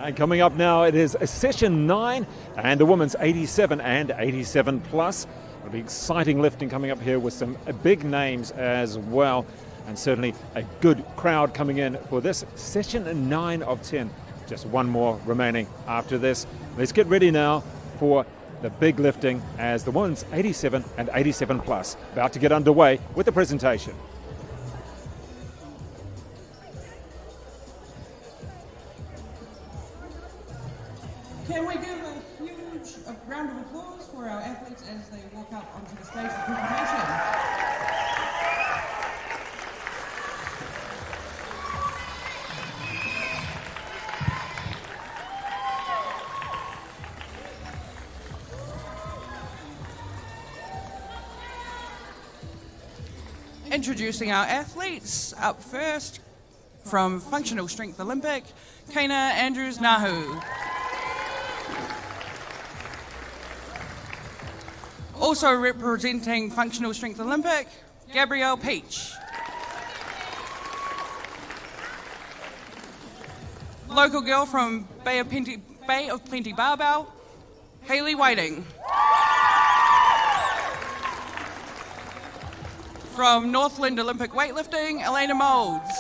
And coming up now, it is session 9 and the women's 87 and 87 plus. It'll be exciting lifting coming up here with some big names as well, and certainly a good crowd coming in for this session 9 of 10. Just one more remaining after this. Let's get ready now for the big lifting as the women's 87 and 87 plus about to get underway with the presentation. Can we give a huge round of applause for our athletes as they walk up onto the stage for presentation? Introducing our athletes, up first from Functional Strength Olympic, Kana Andrews-Nahu. Also representing Functional Strength Olympic, Gabrielle Peach. Local girl from Bay of Plenty Barbell, Hayley Whitehead. From Northland Olympic Weightlifting, Elena Moulds.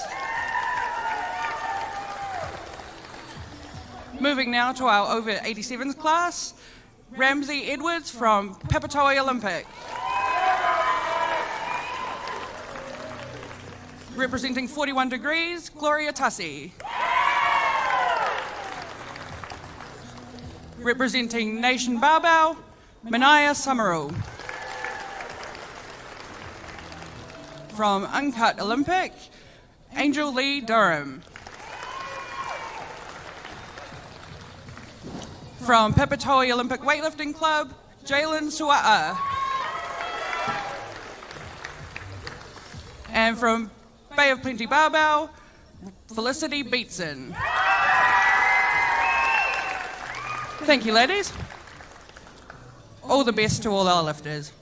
Moving now to our over 87s class, Ramsey Edwards from Papatoe Olympic. Representing 41 degrees, Gloria Tussey. Representing Nation Barbell, Mina Summer. From Uncut Olympic, Angel Lee Durham. From Papatoe Olympic Weightlifting Club, Jalen Sua'a. And from Bay of Plenty Barbell, Felicity Beatson. Thank you, ladies. All the best to all our lifters.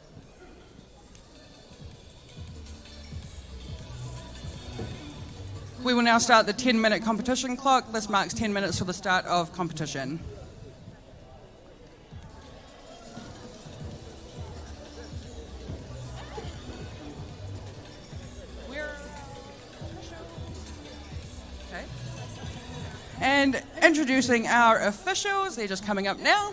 We will now start the 10-minute competition clock. This marks 10 minutes for the start of competition. And introducing our officials, they're just coming up now.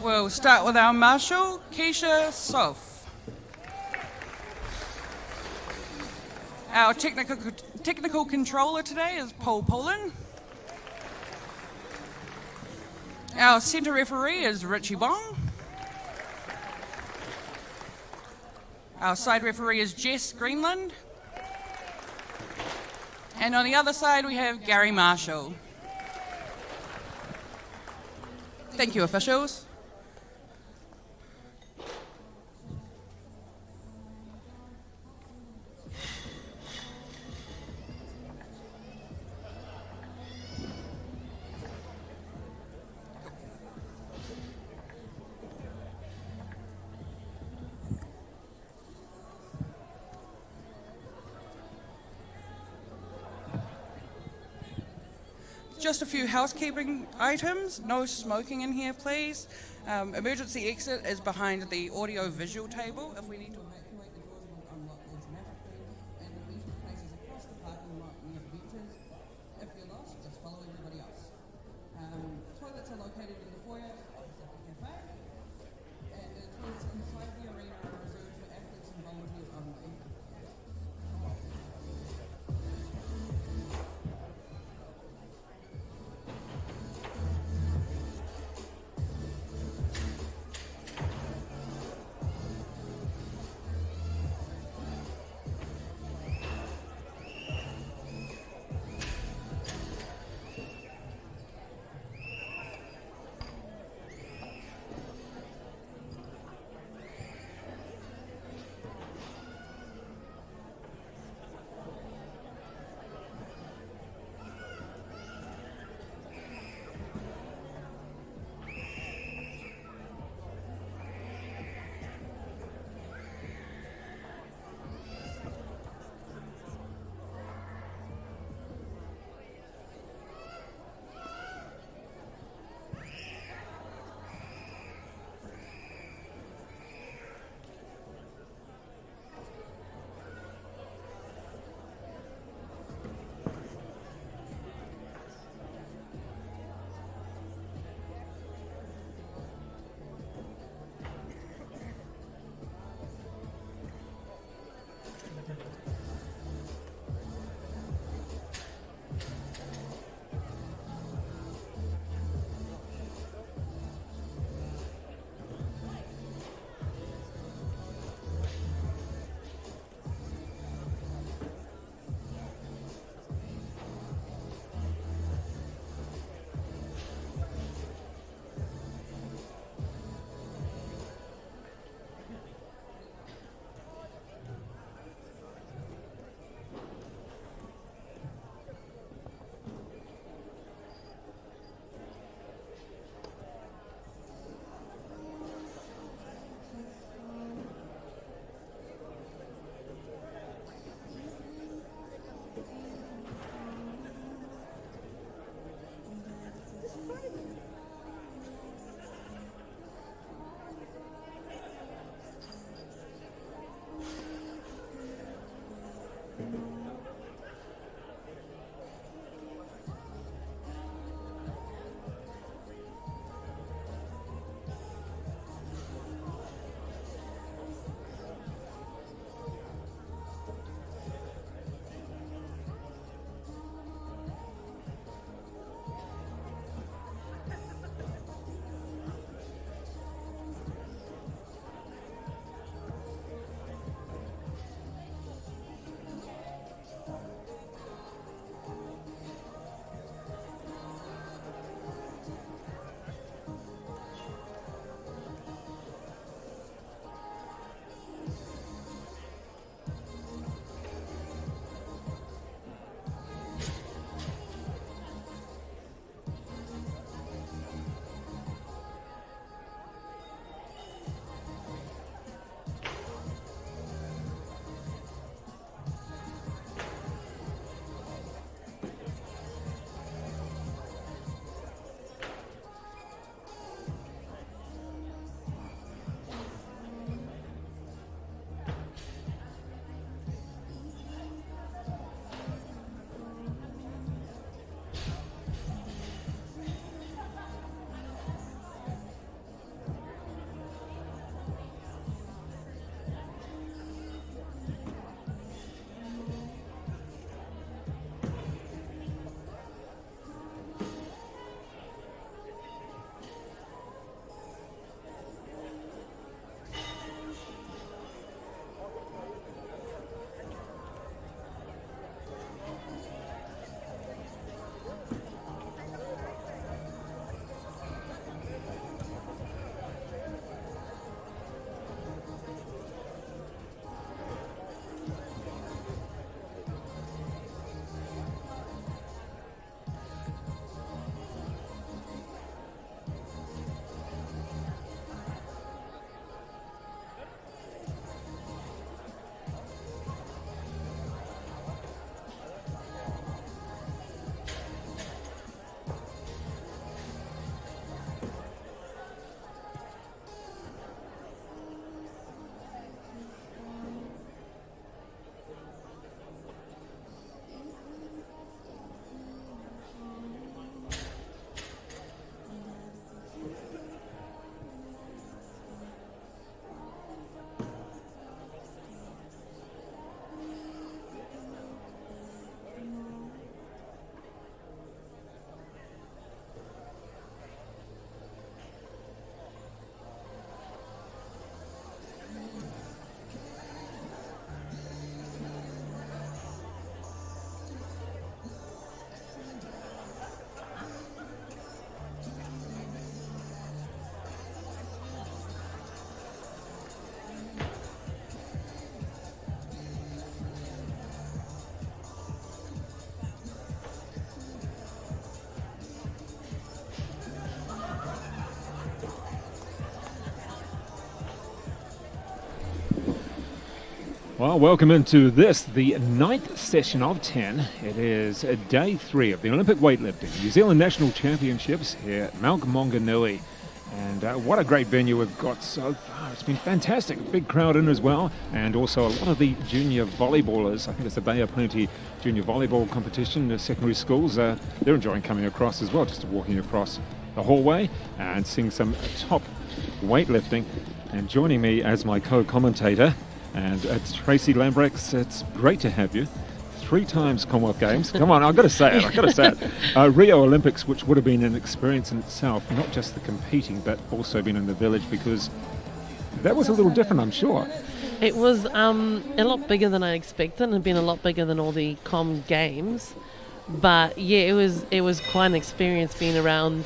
We'll start with our marshal, Keisha Sof. Our technical controller today is Paul Poulin. Our centre referee is Richie Wong. Our side referee is Jess Greenland. And on the other side we have Gary Marshall. Thank you, officials. Just a few housekeeping items. No smoking in here, please. Emergency exit is behind the audio-visual table. If we need to evacuate, the doors will unlock automatically. And the meeting places across the parking lot near the benches. If you're lost, just follow everybody else. Toilets are located in the foyer opposite the cafe. And the toilets inside the arena are reserved for athletes and volunteers only. Well, welcome into this, the 9th session of 10. It is day 3 of the Olympic Weightlifting New Zealand National Championships here at Mount Maunganui. And what a great venue we've got so far. It's been fantastic. A big crowd in as well. And also a lot of the junior volleyballers. I think it's the Bay of Plenty junior volleyball competition. The secondary schools, they're enjoying coming across as well, just walking across the hallway and seeing some top weightlifting. And joining me as my co-commentator, and it's Tracy Lambrex. It's great to have you. 3 times Commonwealth Games. Come on, I've got to say it. Rio Olympics, which would have been an experience in itself, not just the competing, but also being in the village, because that was a little different, I'm sure. It was a lot bigger than I expected. It had been a lot bigger than all the Com Games. But yeah, it was quite an experience being around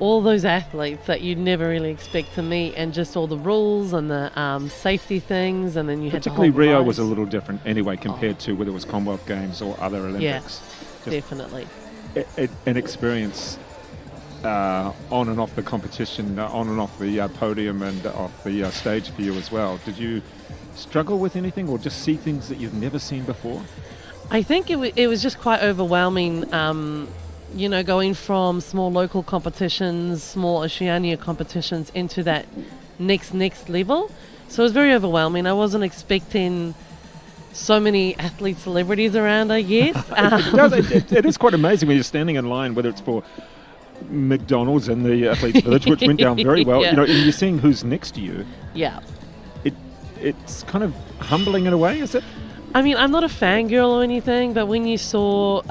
all those athletes that you'd never really expect to meet, and just all the rules and the safety things, and then you particularly had to hold Rio was a little different anyway compared to whether it was Commonwealth Games or other Olympics. Yeah, definitely. An experience on and off the competition, on and off the podium and off the stage for you as well. Did you struggle with anything or just see things that you've never seen before? I think it was just quite overwhelming. Going from small local competitions, small Oceania competitions into that next level. So it was very overwhelming. I wasn't expecting so many athlete celebrities around, I guess. It is quite amazing when you're standing in line, whether it's for McDonald's in the Athletes Village, which went down very well, Yeah. and you're seeing who's next to you. Yeah. It's kind of humbling in a way, is it? I mean, I'm not a fangirl or anything, but when you saw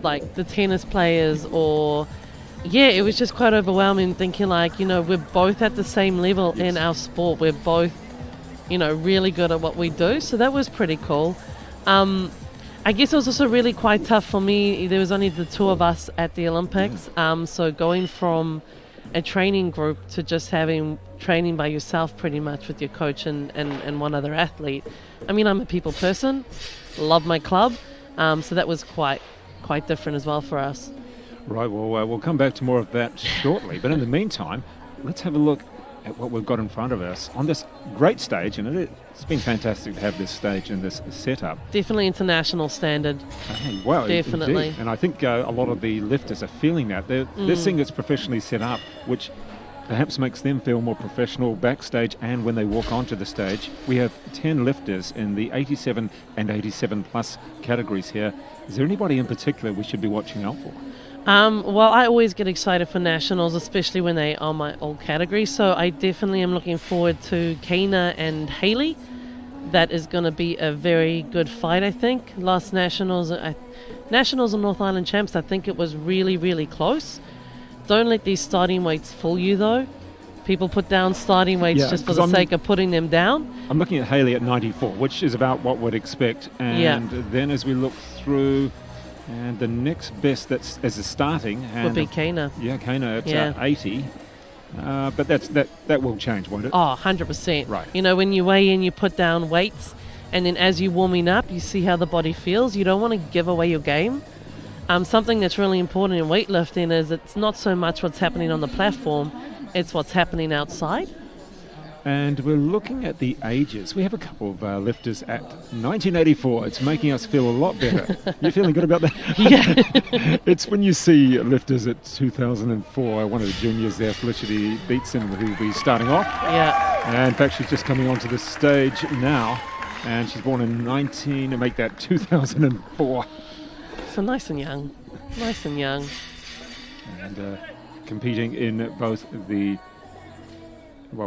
like the tennis players it was just quite overwhelming, thinking like, we're both at the same level in our sport. We're both, really good at what we do. So that was pretty cool. I guess it was also really quite tough for me. There was only the 2 of us at the Olympics. So going from a training group to just having training by yourself pretty much with your coach and one other athlete. I mean, I'm a people person, love my club, so that was quite different as well for us. Right, well, we'll come back to more of that shortly. But in the meantime, let's have a look at what we've got in front of us on this great stage. And it's been fantastic to have this stage and this setup. Definitely international standard. Well, definitely. Indeed. And I think a lot of the lifters are feeling that. They're seeing it's professionally set up, which perhaps makes them feel more professional backstage and when they walk onto the stage. We have 10 lifters in the 87 and 87 plus categories here. Is there anybody in particular we should be watching out for? Well, I always get excited for nationals, especially when they are my old category. So I definitely am looking forward to Mina and Hayley. That is going to be a very good fight, I think. Last nationals and North Island champs, I think it was really, really close. Don't let these starting weights fool you, though. People put down starting weights just for the sake of putting them down. I'm looking at Hayley at 94, which is about what we'd expect. And then as we look through, and the next best that's as a starting would be Mina. Yeah, Mina at 80. But that will change, won't it? Oh, 100%. Right. When you weigh in, you put down weights, and then as you're warming up, you see how the body feels. You don't want to give away your game. Something that's really important in weightlifting is it's not so much what's happening on the platform, it's what's happening outside. And we're looking at the ages. We have a couple of lifters at 1984. It's making us feel a lot better. You feeling good about that? Yeah. It's when you see lifters at 2004. One of the juniors there, Felicity Beatson, who will be starting off. Yeah. And in fact, she's just coming onto the stage now. And she's born in 2004. So nice and young. Nice and young. And competing in both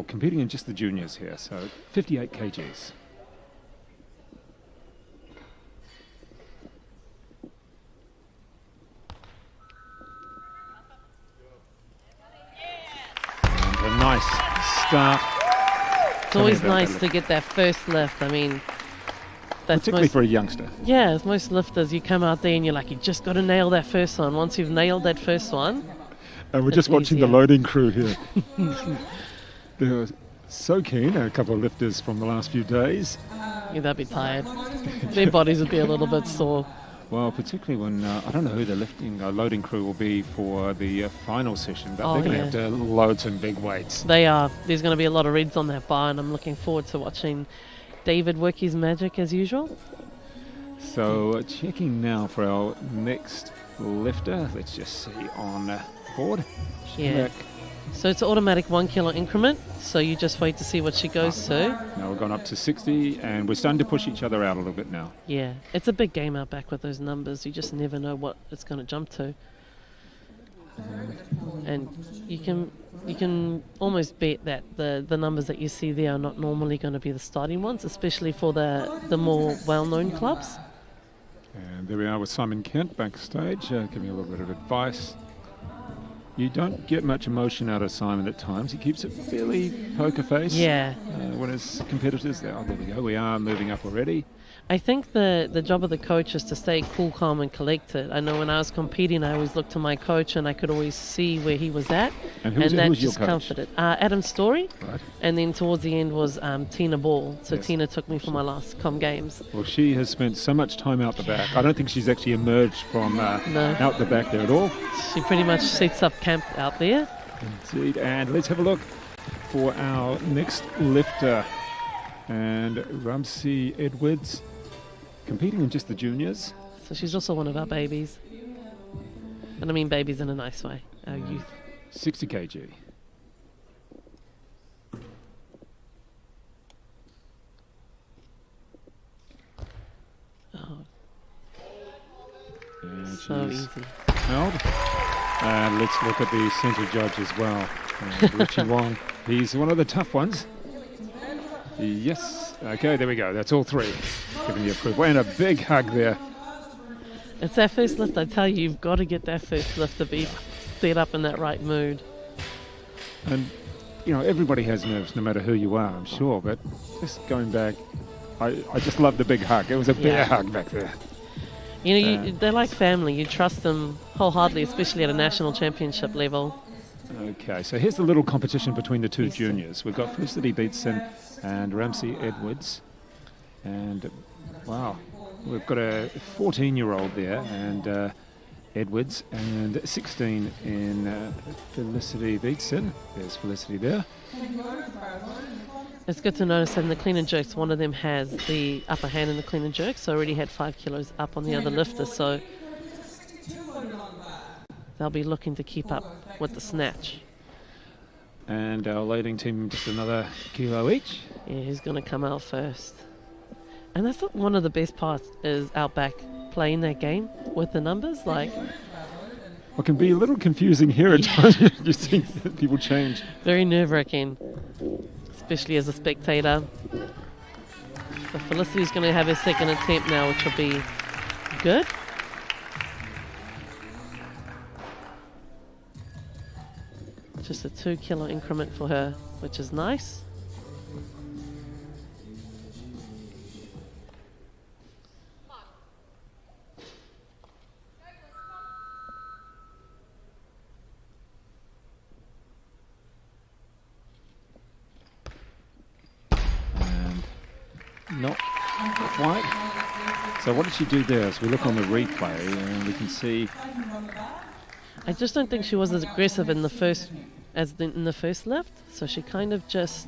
competing in just the juniors here, so 58 kgs. And a nice start. It's always nice to get that first lift. I mean, that's particularly for a youngster. Yeah, as most lifters, you come out there and you're like, you just got to nail that first one. Once you've nailed that first one, and we're just watching the loading crew here. They're so keen, a couple of lifters from the last few days. Yeah, they'll be tired. Their bodies would be a little bit sore. Well, particularly when, I don't know who the loading crew will be for the final session, but they're going to have to load some big weights. They are. There's going to be a lot of reds on that bar, and I'm looking forward to watching David work his magic as usual. So checking now for our next lifter. Let's just see on board. Yeah. Back. So it's an automatic 1 kilo increment. So you just wait to see what she goes to. Now we've gone up to 60 and we're starting to push each other out a little bit now. Yeah. It's a big game out back with those numbers. You just never know what it's going to jump to. And you can almost bet that the numbers that you see there are not normally going to be the starting ones, especially for the more well-known clubs. And there we are with Simon Kent backstage, giving a little bit of advice. You don't get much emotion out of Simon at times. He keeps it fairly poker face. Yeah. When his competitors, there we go. We are moving up already. I think the job of the coach is to stay cool, calm, and collected. I know when I was competing, I always looked to my coach, and I could always see where he was at, and that your just coach? comforted. Adam Story, right. And then towards the end was Tina Ball. So Yes. Tina took me for my last com games. Well, she has spent so much time out the back. I don't think she's actually emerged from No. out the back there at all. She pretty much sets up camp out there. Indeed. And let's have a look for our next lifter. And Ramsey Edwards, competing in just the juniors. So she's also one of our babies. And I mean babies in a nice way, our youth. 60 kg. Oh, And so she's easy. held. And let's look at the centre judge as well. Richie Wong. He's one of the tough ones. Yes. Okay, there we go. That's all three. Giving you approval. And a big hug there. It's that first lift, I tell you, you've got to get that first lift to be set up in that right mood. And, you know, everybody has nerves, no matter who you are, I'm sure. But just going back, I just love the big hug. It was a bear hug back there. You know, they're like family. You trust them wholeheartedly, especially at a national championship level. Okay, so here's the little competition between the two juniors. We've got Felicity Beatson and Ramsey Edwards. And, wow, we've got a 14-year-old there, and Edwards, and 16 in Felicity Beatson. There's Felicity there. It's good to notice that in the clean and jerks, one of them has the upper hand in the clean and jerks, so already had 5 kilos up on the other lifter, so they'll be looking to keep up with the snatch. And our lading team just another kilo each. Yeah, who's going to come out first? And that's one of the best parts is out back playing that game with the numbers. Like, It can be a little confusing here at times. You see people change. very nerve-wracking, especially as a spectator. So Felicity's going to have her second attempt now, which will be good. Just a 2 kilo increment for her, which is nice. And not quite. So what did she do there? As we look on the replay, and we can see. I just don't think she was as aggressive in the first in the first lift, so she kind of just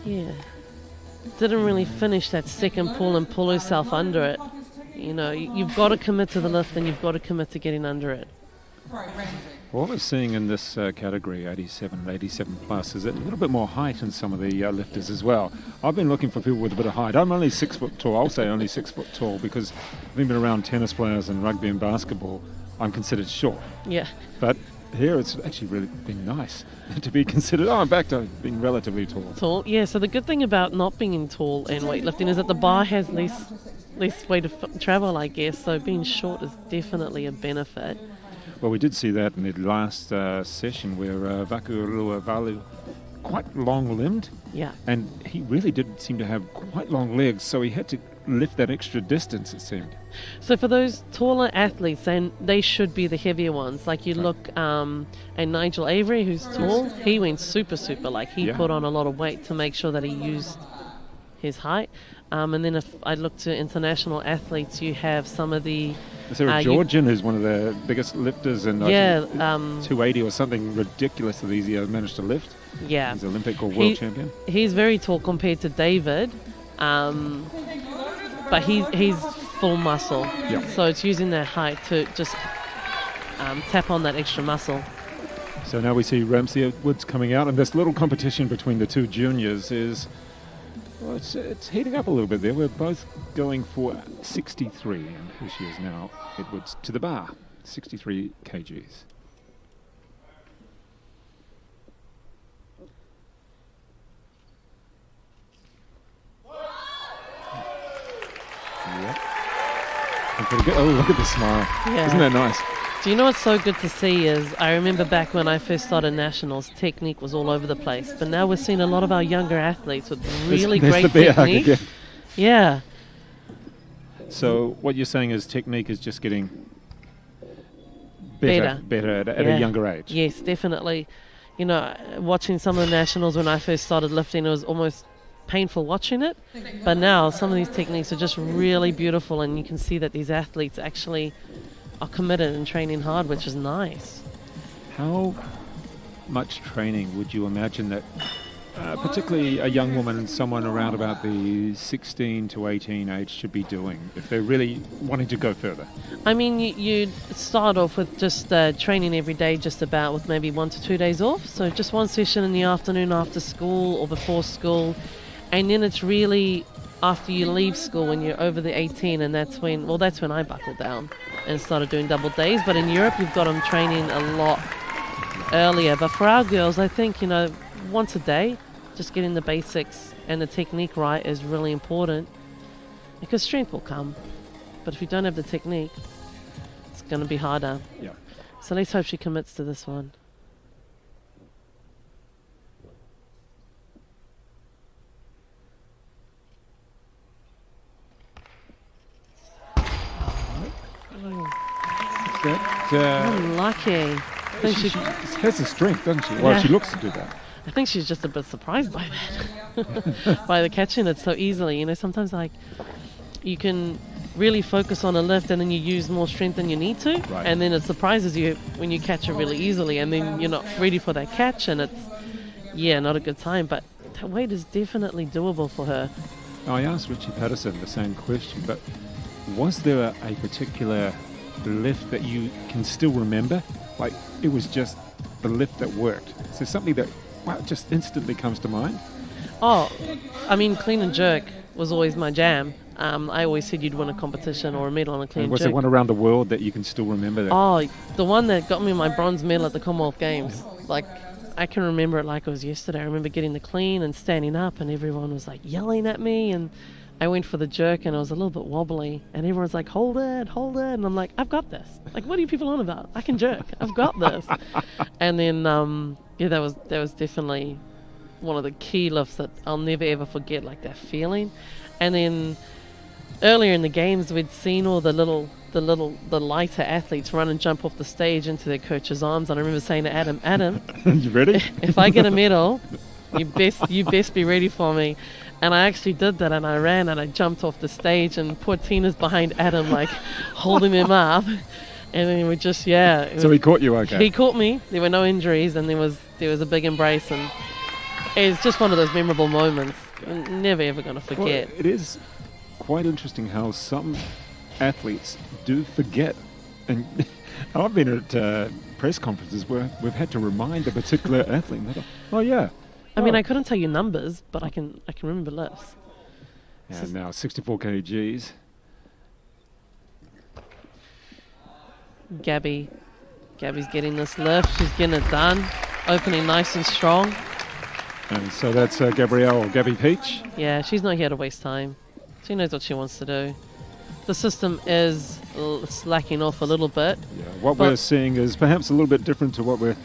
didn't really finish that second pull and pull herself under it. You know, you've got to commit to the lift and you've got to commit to getting under it. What we're seeing in this category, 87 plus, is a little bit more height in some of the lifters as well. I've been looking for people with a bit of height. I'm only 6 foot tall. I'll say only 6 foot tall because having been around tennis players and rugby and basketball, I'm considered short. Yeah. But here it's actually really been nice to be considered. Oh, I'm back to being relatively tall. Tall, yeah. So the good thing about not being tall in weightlifting is that the bar has less way to travel, I guess. So being short is definitely a benefit. Well, we did see that in the last session where Vakurua Valu, quite long-limbed. Yeah. And he really did seem to have quite long legs, so he had to lift that extra distance, it seemed. So for those taller athletes, and they should be the heavier ones, like you look at Nigel Avery, who's tall, he went super, like he put on a lot of weight to make sure that he used his height. And then if I look to international athletes, you have some of the... Is there a Georgian who's one of the biggest lifters in 280 or something ridiculous that he managed to lift? Yeah. He's Olympic or world champion. He's very tall compared to David, but he's full muscle. Yeah. So it's using that height to just tap on that extra muscle. So now we see Ramsey Edwards coming out, and this little competition between the two juniors is, well, it's heating up a little bit there. We're both going for 63, and here she is now, Edwards to the bar, 63 kgs. Yep. And pretty good. Oh, look at the smile. Yeah. Isn't that nice? Do you know what's so good to see is I remember back when I first started nationals, technique was all over the place. But now we're seeing a lot of our younger athletes with really There's great the bear hug technique. again. Yeah. So what you're saying is technique is just getting better at a younger age. Yes, definitely. You know, watching some of the nationals when I first started lifting, it was almost painful watching it. But now some of these techniques are just really beautiful, and you can see that these athletes actually are committed and training hard, which is nice. How much training would you imagine that particularly a young woman, someone around about the 16 to 18 age should be doing if they're really wanting to go further? I mean, you start off with just training every day, just about with maybe 1 to 2 days off. So just one session in the afternoon after school or before school. And then it's really after you leave school when you're over the 18, and that's when I buckled down and started doing double days. But in Europe, you've got them training a lot earlier. But for our girls, I think, once a day, just getting the basics and the technique right is really important, because strength will come. But if you don't have the technique, it's going to be harder. Yeah. So let's hope she commits to this one. Unlucky. I think she has the strength, doesn't she? Well, Yeah. she looks to do that. I think she's just a bit surprised by that, by the catching it so easily. Sometimes you can really focus on a lift and then you use more strength than you need to, Right. and then it surprises you when you catch it really easily, and then you're not ready for that catch, and it's not a good time. But that weight is definitely doable for her. I asked Richie Patterson the same question, but was there a particular lift that you can still remember? Like, it was just the lift that worked. Is there something that just instantly comes to mind? Oh, I mean, clean and jerk was always my jam. I always said you'd win a competition or a medal on a clean And and was jerk. there one around the world that you can still remember? That? Oh, the one that got me my bronze medal at the Commonwealth Games. Like, I can remember it like it was yesterday. I remember getting the clean and standing up, and everyone was like yelling at me, and I went for the jerk and it was a little bit wobbly, and everyone's like, hold it, and I'm like, I've got this. Like, what are you people on about? I can jerk. I've got this. And then, that was definitely one of the key lifts that I'll never ever forget, like that feeling. And then earlier in the games, we'd seen all the lighter athletes run and jump off the stage into their coach's arms, and I remember saying to Adam, You ready? if I get a medal, you best be ready for me. And I actually did that, and I ran and I jumped off the stage, and poor Tina's behind Adam, like holding him up. And then we just, So he caught you okay? He caught me. There were no injuries, and there was a big embrace, and it's just one of those memorable moments. I'm never ever going to forget. Well, it is quite interesting how some athletes do forget. And I've been at press conferences where we've had to remind a particular athlete. And they go, oh yeah. I mean, I couldn't tell you numbers, but I can remember lifts. And now 64 kgs. Gabby's getting this lift. She's getting it done. Opening nice and strong. And so that's Gabby Peach. Yeah, she's not here to waste time. She knows what she wants to do. The system is slacking off a little bit. Yeah, what we're seeing is perhaps a little bit different to what we're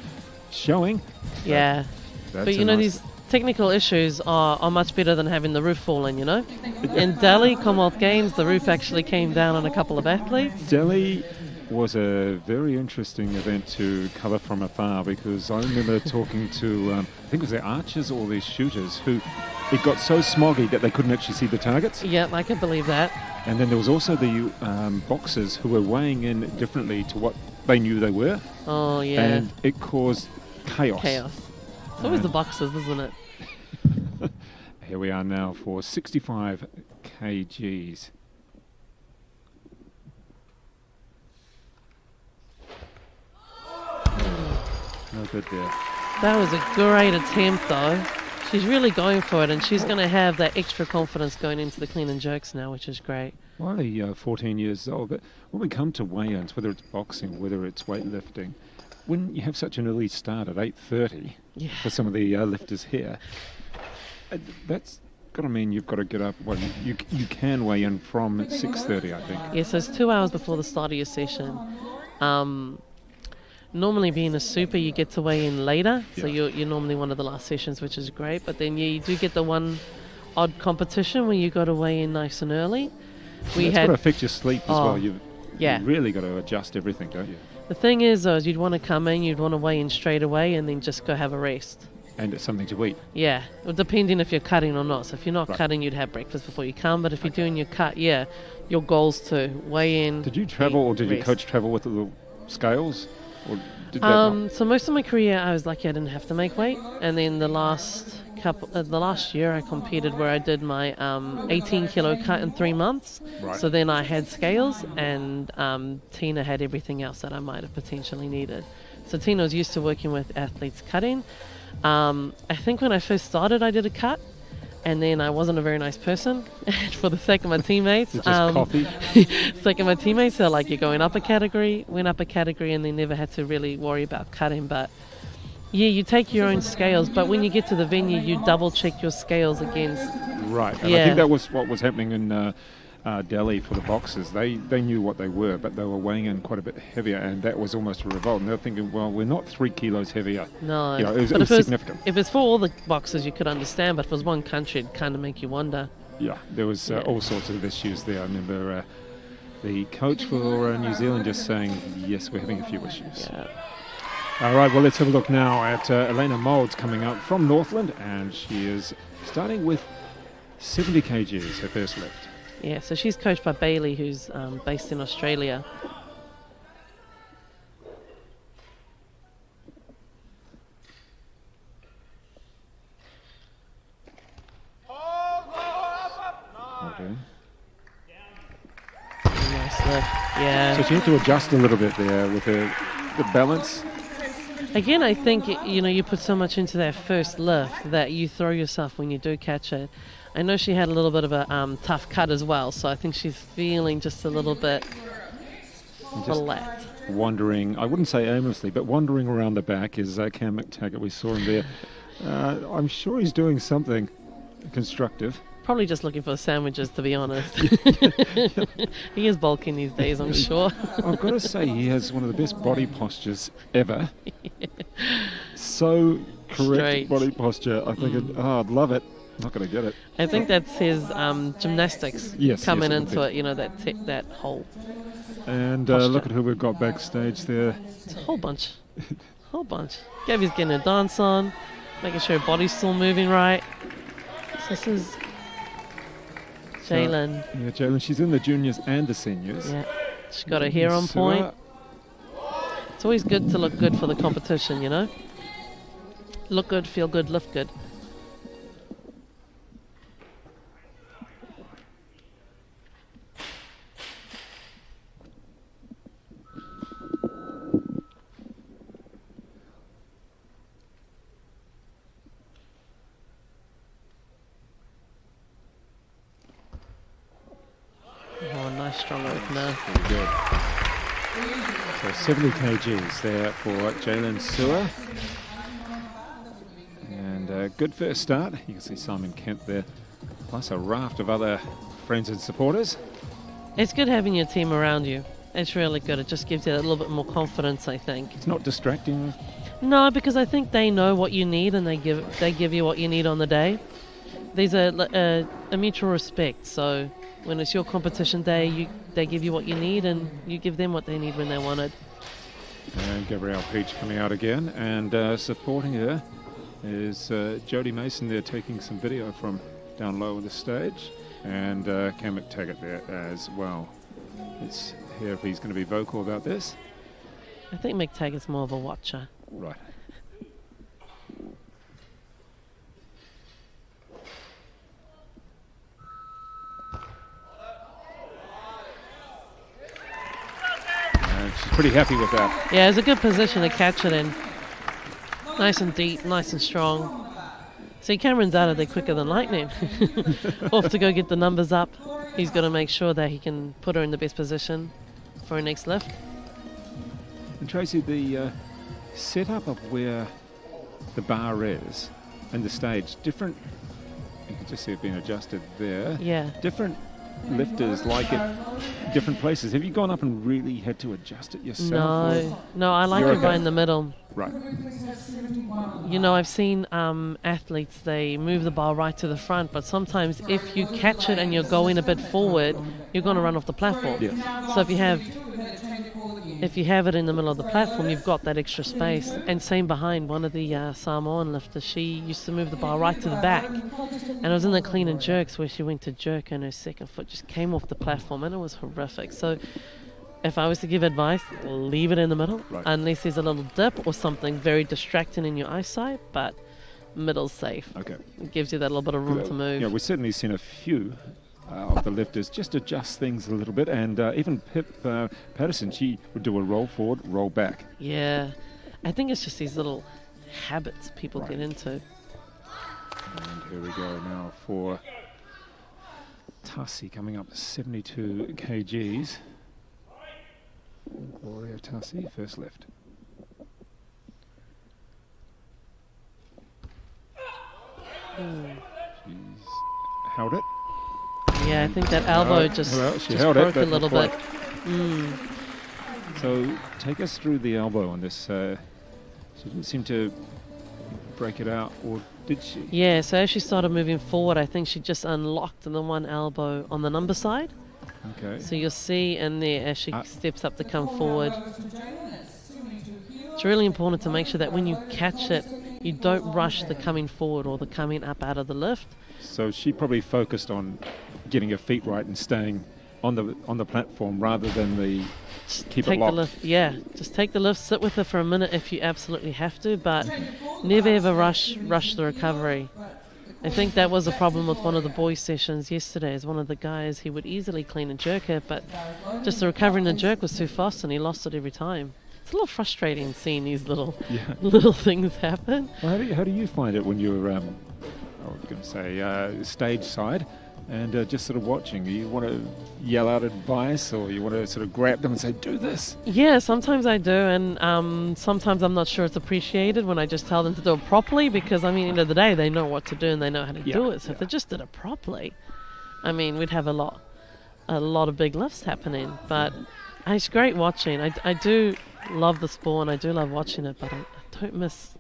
showing. Yeah. But these technical issues are much better than having the roof falling, In Delhi, Commonwealth Games, the roof actually came down on a couple of athletes. Delhi was a very interesting event to cover from afar, because I remember talking to, I think it was the archers or the shooters, who it got so smoggy that they couldn't actually see the targets. Yeah, I can believe that. And then there was also the boxers who were weighing in differently to what they knew they were. Oh, yeah. And it caused chaos. It's always the boxes, isn't it? Here we are now for 65 kgs. No good there. That was a great attempt, though. She's really going for it, and she's going to have that extra confidence going into the clean and jerks now, which is great. Only 14 years old, but when we come to weigh-ins, whether it's boxing, whether it's weightlifting, when you have such an early start at 8:30 for some of the lifters here, that's got to mean you've got to get up. Well, you can weigh in from 6:30, I think. Yeah, so it's 2 hours before the start of your session. Normally being a super, you get to weigh in later, so you're normally one of the last sessions, which is great. But then you do get the one odd competition where you got to weigh in nice and early. That's got to affect your sleep as well. You've really got to adjust everything, don't you? The thing is, though, is you'd want to come in, you'd want to weigh in straight away and then just go have a rest. And it's something to eat. Yeah, well, depending if you're cutting or not. So if you're not cutting, you'd have breakfast before you come. But if you're doing your cut, your goal's to weigh in. Did you travel, or did your coach travel with the scales? Or did that so most of my career, I was lucky I didn't have to make weight. And then the last year, I competed where I did my 18 kilo cut in 3 months. Right. So then I had scales, and Tina had everything else that I might have potentially needed. So Tina was used to working with athletes cutting. I think when I first started, I did a cut, and then I wasn't a very nice person. For the sake of my teammates, coffee. sake of my teammates, they're like, you're going up a category, went up a category, and they never had to really worry about cutting. But yeah, you take your own scales, but when you get to the venue, you double check your scales against. Right, and I think that was what was happening in Delhi for the boxers. They knew what they were, but they were weighing in quite a bit heavier, and that was almost a revolt. And they were thinking, well, we're not 3 kilos heavier. No, it was significant. If it's for all the boxers, you could understand, but if it was one country, it'd kind of make you wonder. Yeah, there was all sorts of issues there. I remember the coach for New Zealand just saying, yes, we're having a few issues. Yeah. All right, well, let's have a look now at Elena Moulds coming up from Northland, and she is starting with 70 kgs, her first lift. Yeah, so she's coached by Bailey, who's based in Australia. Okay. Nice lift, yeah. So she had to adjust a little bit there with the balance. Again, I think, you put so much into that first lift that you throw yourself when you do catch it. I know she had a little bit of a tough cut as well, so I think she's feeling just a little bit flat. Wandering, I wouldn't say aimlessly, but wandering around the back is Cam McTaggart. We saw him there. I'm sure he's doing something constructive. Probably just looking for sandwiches, to be honest. He is bulking these days, I'm sure. I've got to say, he has one of the best body postures ever. So correct body posture. I think I'd love it. Not going to get it. I think that's his gymnastics coming into it, that whole And look at who we've got backstage there. It's a whole bunch. Gabby's getting a dance on, making sure her body's still moving right. So this is Jaylin. Yeah, Jaylin. She's in the juniors and the seniors. Yeah, she's got her hair on point. It's always good to look good for the competition, Look good, feel good, lift good. Nice strong opener. Very good. So 70 kgs there for Jaylin Sewer. And a good first start. You can see Simon Kemp there, plus a raft of other friends and supporters. It's good having your team around you. It's really good. It just gives you a little bit more confidence, I think. It's not distracting. No, because I think they know what you need and they give you what you need on the day. There's a mutual respect, so when it's your competition day, they give you what you need and you give them what they need when they want it. And Gabrielle Peach coming out again, and supporting her is Jodie Mason there, taking some video from down low on the stage, and Cam McTaggart there as well. Let's hear if he's going to be vocal about this. I think McTaggart's more of a watcher. Right. pretty happy with that. Yeah, it's a good position to catch it in. Nice and deep, nice and strong. See, Cameron's out of there quicker than lightning. Off to go get the numbers up. He's got to make sure that he can put her in the best position for her next lift. And Tracy, the setup of where the bar is and the stage, different, you can just see it being adjusted there. Yeah. Different lifters like it different places. Have you gone up and really had to adjust it yourself? No, I like it right in the middle. Right. You know, I've seen athletes, they move the bar right to the front, but sometimes if you catch it and you're going a bit forward, you're going to run off the platform. Yes. So if you have it in the middle of the platform, you've got that extra space. And same behind one of the Samoan lifters, she used to move the bar right to the back. And it was in the clean and jerks where she went to jerk and her second foot just came off the platform, and it was horrific. So if I was to give advice, leave it in the middle, unless there's a little dip or something very distracting in your eyesight, but middle's safe. Okay. It gives you that little bit of room to move. Yeah, we've certainly seen a few of the lifters just adjust things a little bit, and even Pip Patterson, she would do a roll forward, roll back. Yeah, I think it's just these little habits people get into. And here we go now for Tussey coming up 72 kgs. Gloria Tussey, first lift. She's held it. Yeah, I think that elbow just broke a little bit. So take us through the elbow on this. She didn't seem to break it out, or did she? Yeah, so as she started moving forward, I think she just unlocked the one elbow on the number side. Okay. So you'll see in there as she steps up to come forward. It's really important to make sure that when you catch it, you don't rush the coming forward or the coming up out of the lift. So she probably focused on getting her feet right and staying on the platform rather than keep it locked. The lift. Yeah, just take the lift, sit with her for a minute if you absolutely have to, but never ever rush the recovery. I think that was a problem with one of the boys' sessions yesterday. As one of the guys, he would easily clean and jerk it, but just the recovery in the jerk was too fast and he lost it every time. It's a little frustrating seeing these little things happen. Well, how do you find it when you're, I was going to say, stage side and just sort of watching? You want to yell out advice, or you want to sort of grab them and say, do this? Yeah, sometimes I do, and sometimes I'm not sure it's appreciated when I just tell them to do it properly, because, I mean, at the end of the day, they know what to do and they know how to do it. So if they just did it properly, I mean, we'd have a lot of big lifts happening. But it's great watching. I do love the sport and I do love watching it, but I don't miss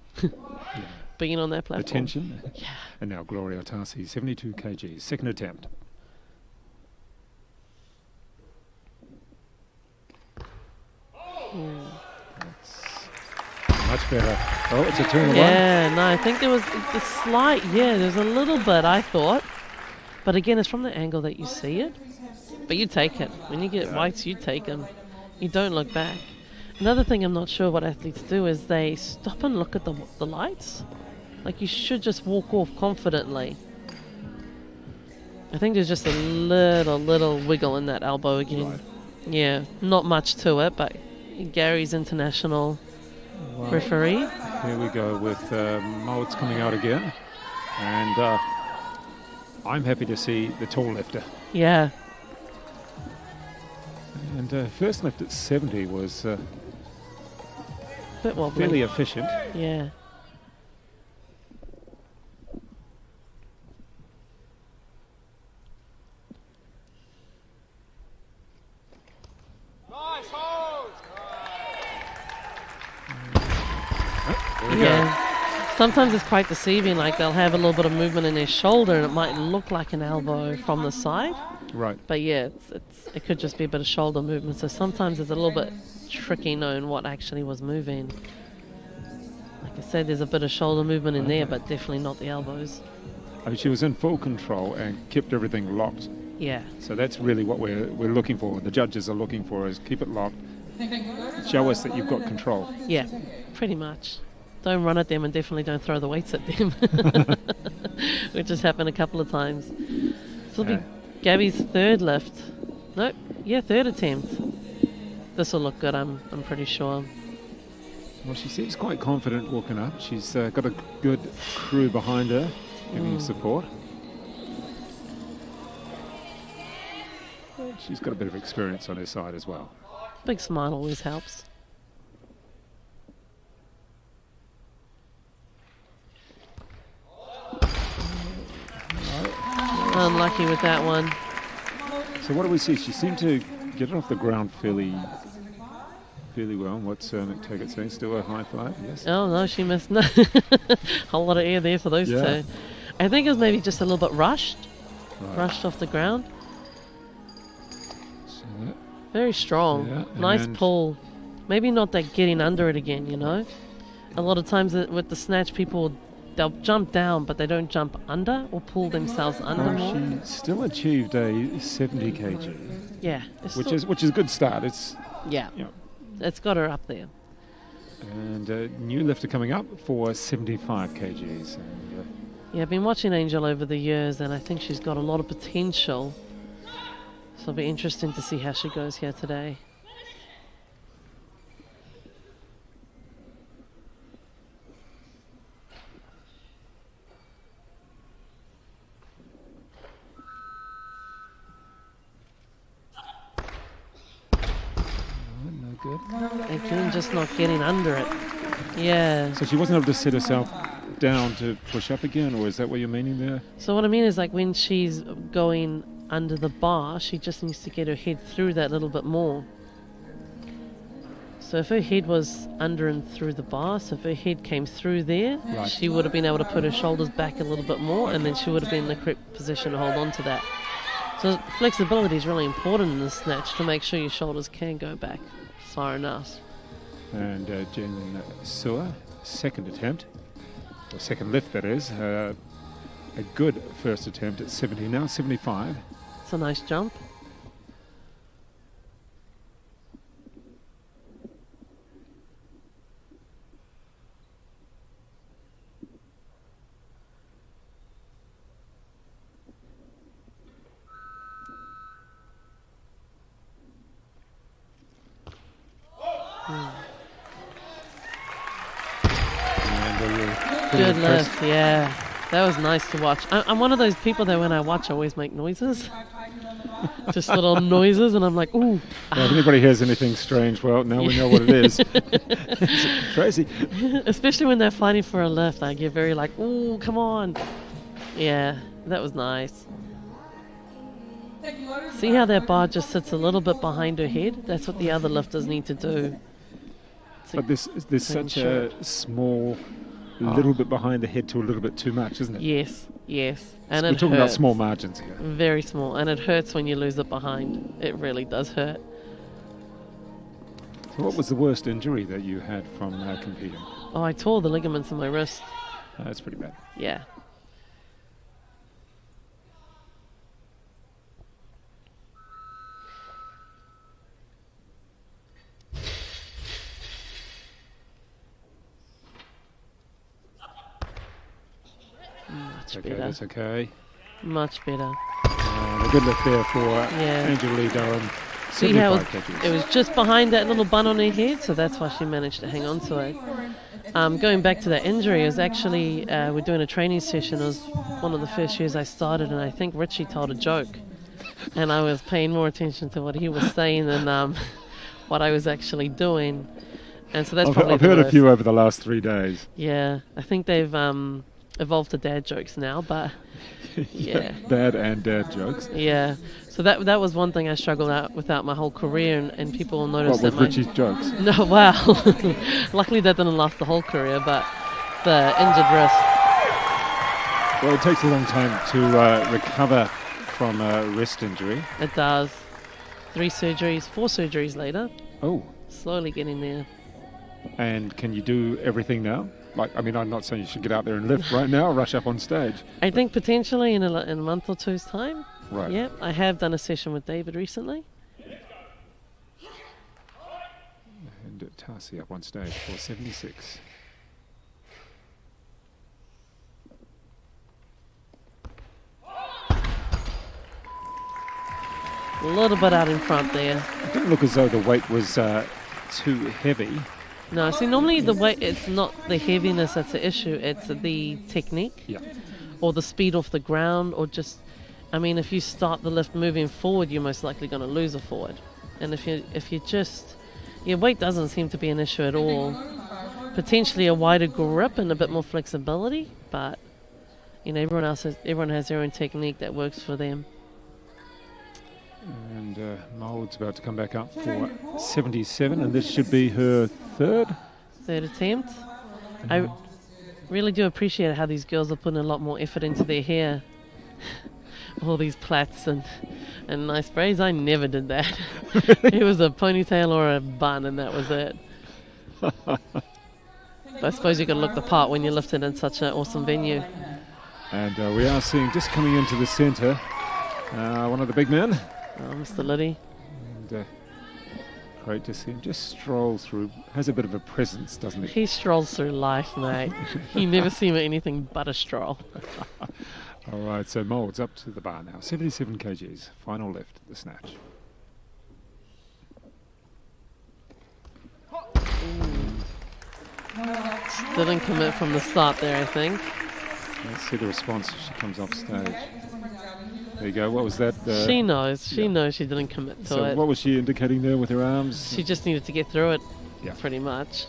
being on that platform. Attention. Yeah. And now Gloria Tussey, 72 kg, second attempt. That's much better. Oh, it's a 2 and 1. Yeah, no, I think there was a slight, there's a little bit, I thought. But again, it's from the angle that you see it. But you take it. When you get whites, you take them. You don't look back. Another thing I'm not sure what athletes do is they stop and look at the lights. Like, you should just walk off confidently. I think there's just a little wiggle in that elbow again. Right. Yeah, not much to it, but Gary's international referee. Here we go with Moulds coming out again. And I'm happy to see the tall lifter. Yeah. And first lift at 70 was bit wobbly. fairly efficient. Yeah. Sometimes it's quite deceiving, like they'll have a little bit of movement in their shoulder and it might look like an elbow from the side. Right. But yeah, it could just be a bit of shoulder movement. So sometimes it's a little bit tricky knowing what actually was moving. Like I said, there's a bit of shoulder movement in there, but definitely not the elbows. I mean, she was in full control and kept everything locked. Yeah. So that's really what we're looking for. The judges are looking for is keep it locked. Show us that you've got control. Yeah, pretty much. Don't run at them and definitely don't throw the weights at them. Which has happened a couple of times. This will be Gabby's third lift. Nope. Yeah, third attempt. This will look good, I'm pretty sure. Well, she seems quite confident walking up. She's got a good crew behind her, giving her support. And she's got a bit of experience on her side as well. Big smile always helps. Unlucky with that one. So what do we see? She seemed to get it off the ground fairly well. What's McTaggart saying? Still a high five? Yes. Oh no, she missed. No. Whole lot of air there for those two. I think it was maybe just a little bit rushed. Right. Rushed off the ground. So that, Very strong. Yeah, Nice and- pull. Maybe not that getting under it again, you know? A lot of times with the snatch, they'll jump down, but they don't jump under or pull themselves under more. she still achieved a 70 kg, Yeah. which is a good start. It's Yeah. you know, It's got her up there. and a new lifter coming up for 75 kgs. And, Yeah, I've been watching Angel over the years, and I think she's got a lot of potential. So it'll be interesting to see how she goes here today. no good. Again, just not getting under it. Yeah. So she wasn't able to sit herself down to push up again, or is that what you're meaning there? So what I mean is, like, when she's going under the bar, she just needs to get her head through that little bit more. So if her head was under and through the bar, so if her head came through there, Right. she would have been able to put her shoulders back a little bit more, and then she would have been in the correct position to hold on to that. So flexibility is really important in the snatch to make sure your shoulders can go back far enough. And Jen Sewer, second attempt, or second lift that is, a good first attempt at 70, now 75. It's a nice jump. And a little Good press. lift, yeah. That was nice to watch. I'm one of those people that when I watch, I always make noises. Just little noises, and I'm like, ooh. Well, if anybody hears anything strange, well, now we know what it is. Crazy. Especially when they're fighting for a lift, I get very like, ooh, come on. Yeah, that was nice. See how that bar just sits a little bit behind her head? That's what the other lifters need to do. But there's such ensure. a small, little bit behind the head to a little bit too much, isn't it? Yes, yes. And We're it talking about hurts. small margins here. Very small. And it hurts when you lose it behind. It really does hurt. So what was the worst injury that you had from competing? Oh, I tore the ligaments in my wrist. That's pretty bad. Yeah. Much Okay, better. that's okay. Much better. And a good lift there for Angel Lee Durham. See how 75 kgs. it was just behind that little bun on her head, so that's why she managed to hang on to it. Going back to that injury, it was actually, we're doing a training session. It was one of the first years I started, and I think Richie told a joke. And I was paying more attention to what he was saying than what I was actually doing. And so that's probably I've the heard a worst. few over the last 3 days. Yeah, I think they've evolved to dad jokes now, but yeah. Bad and dad jokes. Yeah, so that was one thing I struggled out without my whole career, and people will notice What, that with Richie's jokes? No, wow. Luckily that didn't last the whole career, but the injured wrist. Well, it takes a long time to recover from a wrist injury. It does. 4 surgeries later. Oh, Slowly getting there. and can you do everything now? Like, I mean, I'm not saying you should get out there and lift right now or rush up on stage. I think potentially in a month or two's time. Right. Yeah, I have done a session with David recently. And Tussey up on stage for 76. A little bit out in front there. It didn't look as though the weight was too heavy. No, see, normally the weight, it's not the heaviness that's the issue, it's the technique. Yeah. Or the speed off the ground, or just, I mean, if you start the lift moving forward, you're most likely going to lose a forward. And if you just, weight doesn't seem to be an issue at all. Potentially a wider grip and a bit more flexibility, but everyone has their own technique that works for them. And Mould's about to come back up for 77, and this should be her third attempt. I really do appreciate how these girls are putting a lot more effort into their hair. All these plaits and nice braids. I never did that. It was a ponytail or a bun, and that was it. I suppose you got to look the part when you're lifted in such an awesome venue. And we are seeing, just coming into the centre, one of the big men. Mr. Liddy. And great to see him just stroll through. Has a bit of a presence, doesn't he? He strolls through life, mate. You never see him at anything but a stroll. All right, so Mould's up to the bar now. 77 kgs, final lift, the snatch. Didn't commit from the start there, I think. Let's see the response as she comes off stage. There you go. What was that? She knows. She knows she didn't commit to so it. What was she indicating there with her arms? She just needed to get through it, Yeah. pretty much.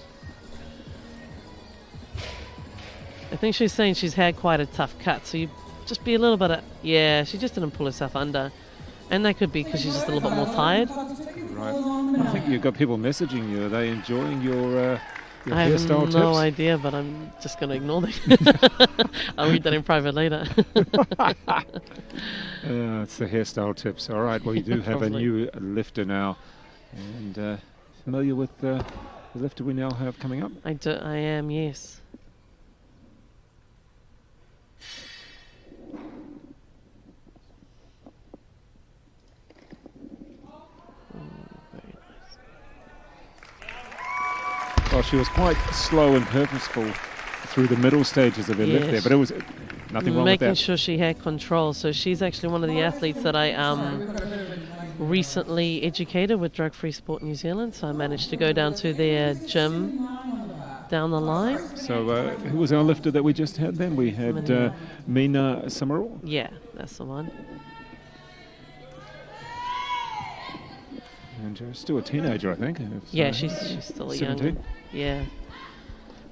I think she's saying she's had quite a tough cut, so you just be a little bit she just didn't pull herself under. And that could be because she's just a little bit more tired. Right. I think you've got people messaging you. Are they enjoying your I have hairstyle tips? no idea, but I'm just going to ignore them. I'll read that in private later. It's the hairstyle tips. All right, well, you do have a new lifter now. And familiar with the lifter we now have coming up? I am, yes. Well, she was quite slow and purposeful through the middle stages of her lift there, but it was nothing wrong with that. Making sure she had control. So she's actually one of the athletes that I recently educated with Drug Free Sport New Zealand. So I managed to go down to their gym down the line. So who was our lifter that we just had then? We had Mina Summer. Yeah, that's the one. And still a teenager, I think. Yeah, she's still 17. young. Yeah.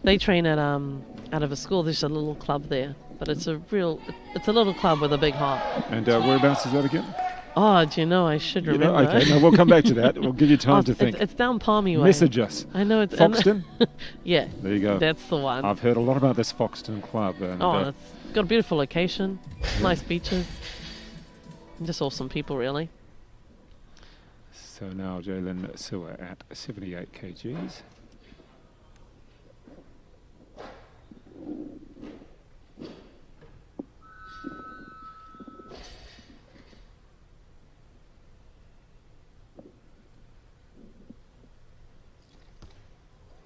They train at out of a school. There's a little club there, but it's a little club with a big heart. And whereabouts is that again? Oh, do you know? I should remember. Okay, no, we'll come back to that. We'll give you time to think. It's down Palmy Way. Message us. I know it's Foxton? Yeah. There you go. That's the one. I've heard a lot about this Foxton club. And, it's got a beautiful location, nice beaches, and just awesome people, really. So now Jalen Sewer at 78 kgs.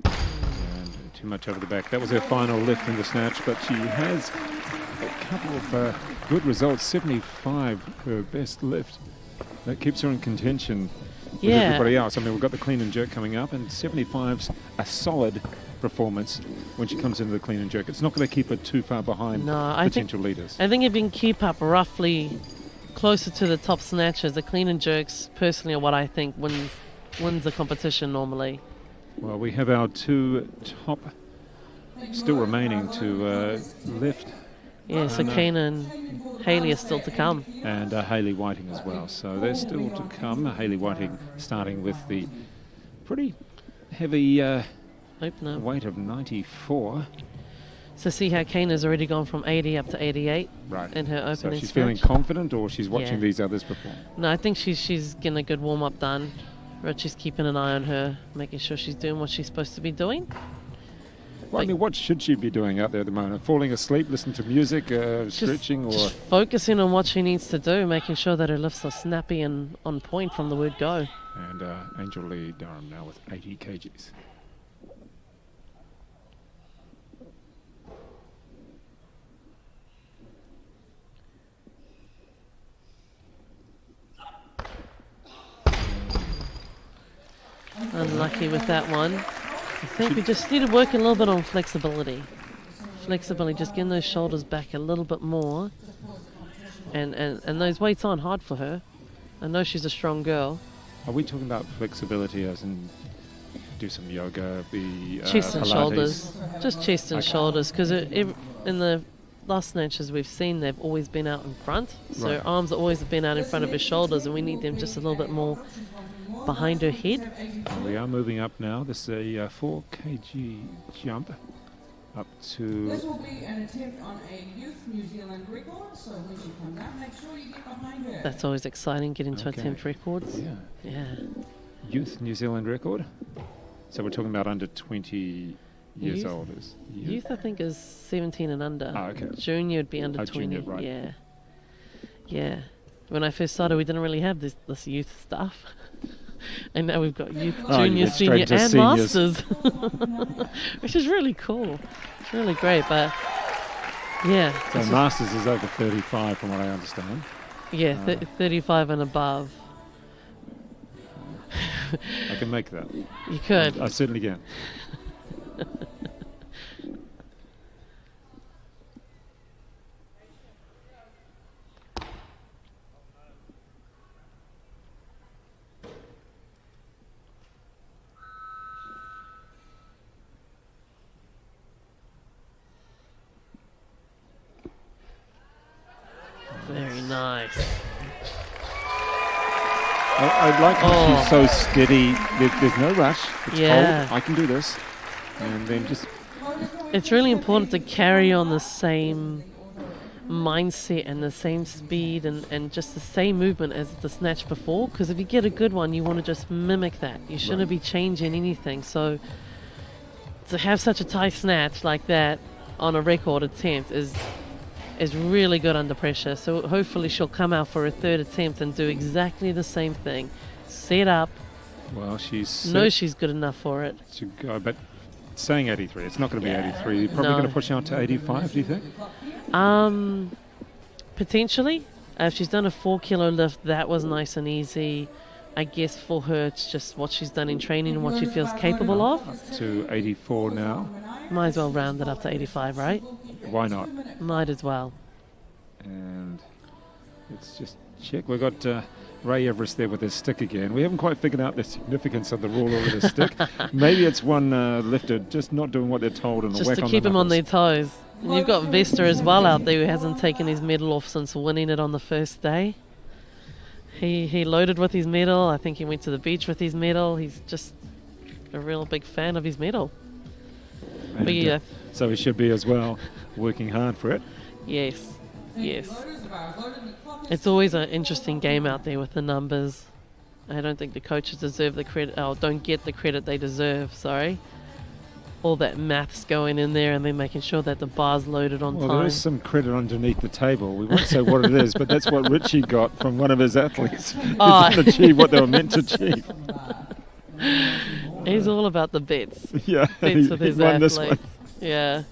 And too much over the back. That was her final lift in the snatch, but she has a couple of good results. 75, her best lift. That keeps her in contention with everybody else. I mean, we've got the clean and jerk coming up, and 75's a solid performance when she comes into the clean and jerk. It's not going to keep her too far behind potential leaders. I think if you can keep up roughly closer to the top snatchers, the clean and jerks personally are what I think wins the competition normally. Well, we have our two top still remaining to lift. Yeah, so Kane and Hayley are still to come. And Hayley Whiting as well. So they're still to come. Hayley Whiting starting with the pretty heavy weight of 94. So see how Kane has already gone from 80 up to 88 in her opening So she's snatch. feeling confident, or she's watching these others perform? No, I think she's getting a good warm-up done. Richie's keeping an eye on her, making sure she's doing what she's supposed to be doing. Well, I mean, what should she be doing out there at the moment? Falling asleep, listening to music, stretching, or just focusing on what she needs to do, making sure that her lifts are snappy and on point from the word go. And Angel Lee Durham now with 80 kgs. lucky with that one. I think we just need to work a little bit on flexibility. Flexibility, just getting those shoulders back a little bit more. And those weights aren't hard for her. I know she's a strong girl. Are we talking about flexibility as in do some yoga, chest and Pilates? Shoulders? Just chest and shoulders, because in the last snatches we've seen, they've always been out in front. So her arms always have been out in front of her shoulders, and we need them just a little bit more behind her head. We are moving up now. This is a 4 kg jump up to... This will be an attempt on a youth New Zealand record, so when she comes out, make sure you get behind her. That's always exciting, getting to attempt records. Yeah. Youth New Zealand record. So we're talking about under 20 years old. Youth, I think, is 17 and under. Oh, okay. Junior would be under 20. Junior, right. Yeah. Yeah. When I first started, we didn't really have this youth stuff. And now we've got youth, junior, senior, and masters. Which is really cool. It's really great, but yeah. So masters is over 35 from what I understand. Yeah, 35 and above. I can make that. You could. I certainly can. Very nice. I'd like to be so steady. There's no rush. It's cold. I can do this. And then just... It's really important to carry on the same mindset and the same speed and just the same movement as the snatch before, because if you get a good one, you want to just mimic that. You shouldn't be changing anything. So to have such a tight snatch like that on a record attempt is really good under pressure. So hopefully she'll come out for a third attempt and do exactly the same thing. Set up. Well, she's good enough for it. To go, but saying 83, it's not going to be 83. You're probably going to push out to 85, do you think? Potentially. If she's done a 4 kilo lift, that was nice and easy. I guess for her, it's just what she's done in training and what she feels capable of. Up to 84 now. Might as well round it up to 85, right? Why not? Might as well. And let's just check. We've got Ray Everest there with his stick again. We haven't quite figured out the significance of the ruler with his stick. Maybe it's one lifter just not doing what they're told and just to keep them on their toes. And you've got Vesta as well out there who hasn't taken his medal off since winning it on the first day. He loaded with his medal. I think he went to the beach with his medal. He's just a real big fan of his medal. And, but yeah. So he should be as well, working hard for it. Yes. It's always an interesting game out there with the numbers. I don't think the coaches deserve the credit, or don't get the credit they deserve, sorry. All that maths going in there and then making sure that the bar's loaded on time. Well, there is some credit underneath the table. We won't say what it is, but that's what Richie got from one of his athletes. He didn't achieve what they were meant to achieve. He's all about the bets. Yeah, bets with his won athletes. This one. Yeah.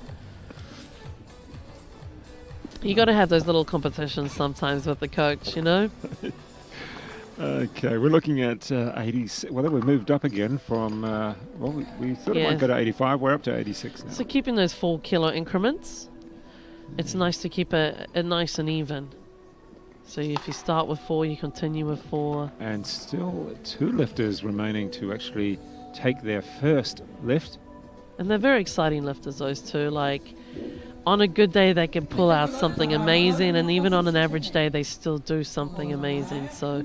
You got to have those little competitions sometimes with the coach, you know? Okay, we're looking at 80. Well, we've moved up again from, we thought it might go to 85. We're up to 86 now. So keeping those 4 kilo increments, it's nice to keep a nice and even. So if you start with 4, you continue with 4. And still 2 lifters remaining to actually take their first lift. And they're very exciting lifters, those two. Like, on a good day, they can pull out something amazing, and even on an average day, they still do something amazing. So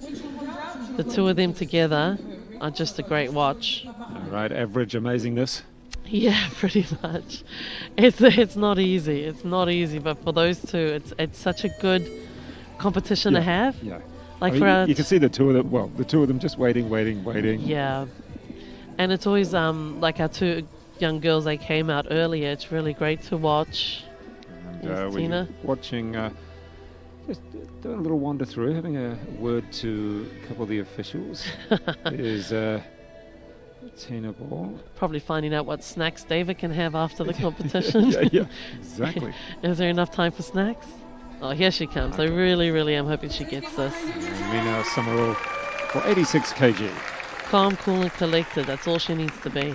the 2 of them together are just a great watch. All right, average amazingness. Yeah, pretty much. It's not easy. It's not easy, but for those 2, it's such a good competition to have. Yeah. Like you can see the 2 of them. Well, the 2 of them just waiting. Yeah, and it's always like our 2 young girls. They came out earlier. It's really great to watch. And we're watching, just doing a little wander through, having a word to a couple of the officials. There's Tina Ball. Probably finding out what snacks David can have after the competition. yeah, exactly. Is there enough time for snacks? Oh, here she comes. Okay. I really am hoping she gets this. Mina Summer for 86 kg. Calm, cool, and collected. That's all she needs to be.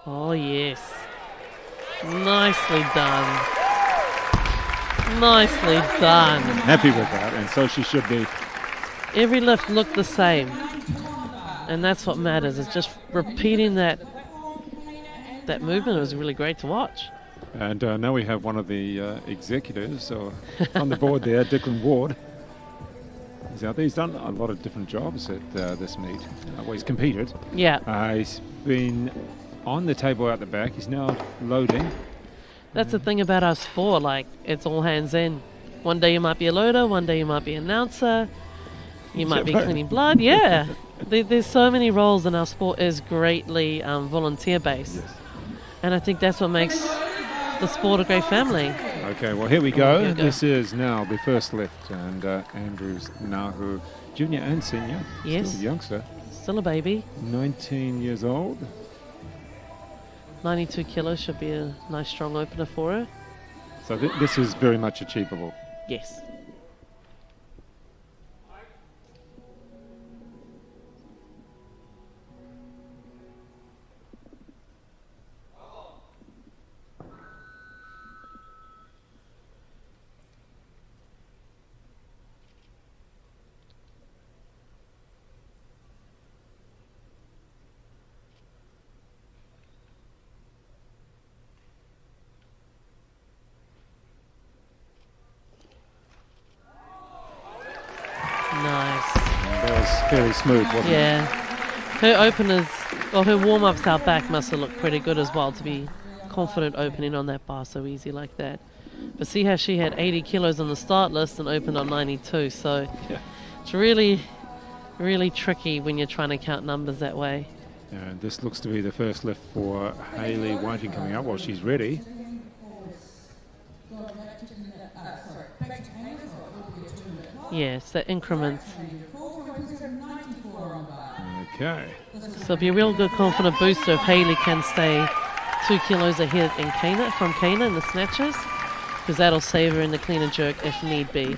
Oh, yes. Nicely done. Nicely done. Happy with that, and so she should be. Every lift looked the same. And that's what matters, is just repeating that movement. It was really great to watch. And now we have one of the executives on the board there, Declan Ward. He's out there. He's done a lot of different jobs at this meet. Well, he's competed. Yeah. He's been on the table out the back. He's now loading. That's the thing about our sport. Like, it's all hands in. One day you might be a loader. One day you might be an announcer. You might be cleaning blood. Yeah. There's so many roles, and our sport is greatly volunteer-based. Yes. And I think that's what makes the sport a great family. Okay, well, here we go. Here we go. This is now the first lift, and Andrews Nahu, junior and senior. Yes. Still a youngster. Still a baby. 19 years old. 92 kilos should be a nice strong opener for her. So this is very much achievable. Yes. Nice. And that was fairly smooth, wasn't Yeah. Her openers, or her warm-ups out back must have looked pretty good as well, to be confident opening on that bar so easy like that. But see how she had 80 kilos on the start list and opened on 92, so Yeah. it's really, really tricky when you're trying to count numbers that way. it? And this looks to be the first lift for Hayley Whitehead coming up. Well, she's ready. Yes, the increments. Okay. So it'll be a real good confident booster if Hayley can stay 2 kilos ahead in from Kana in the snatches, because that'll save her in the clean and jerk if need be.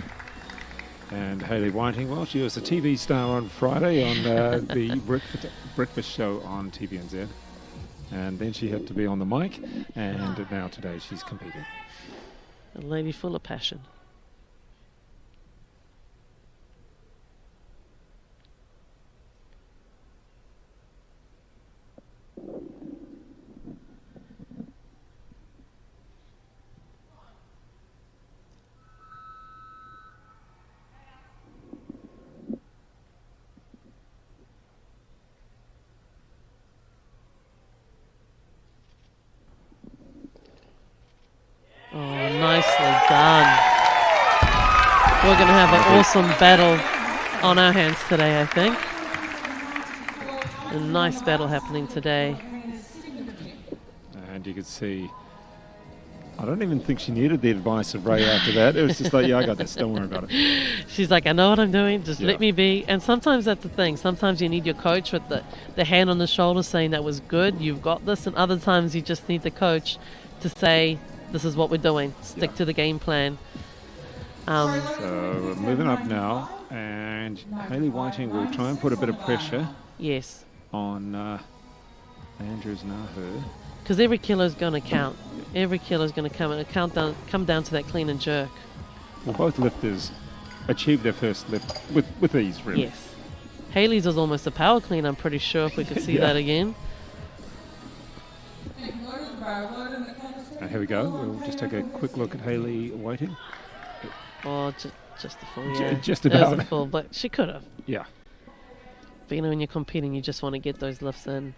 And Hayley Whiting, well, she was a TV star on Friday on the breakfast show on TVNZ. And then she had to be on the mic, and now today she's competing. A lady full of passion. Oh, nicely done. We're going to have an awesome battle on our hands today, I think. A nice battle happening today. And you could see, I don't even think she needed the advice of Ray after that. It was just like, yeah, I got this, don't worry about it. She's like, I know what I'm doing, just Yeah. let me be. And sometimes that's the thing. Sometimes you need your coach with the hand on the shoulder saying that was good, you've got this. And other times you just need the coach to say, this is what we're doing. Stick to the game plan. So we're moving up now, and Hayley Whiting will try and put a bit of pressure Yes. on Andrews Nahu. Because every kilo is going to count. Every kilo is going to come down to that clean and jerk. Well, both lifters achieved their first lift with ease, really. Yes. Hayley's was almost a power clean, I'm pretty sure, if we could see Yeah. that again. And here we go. We'll just take a quick look at Hayley Whiting. Oh, just a full, Ju- yeah. just It was about. a full, but she could have. Yeah. But you know, when you're competing, you just want to get those lifts in.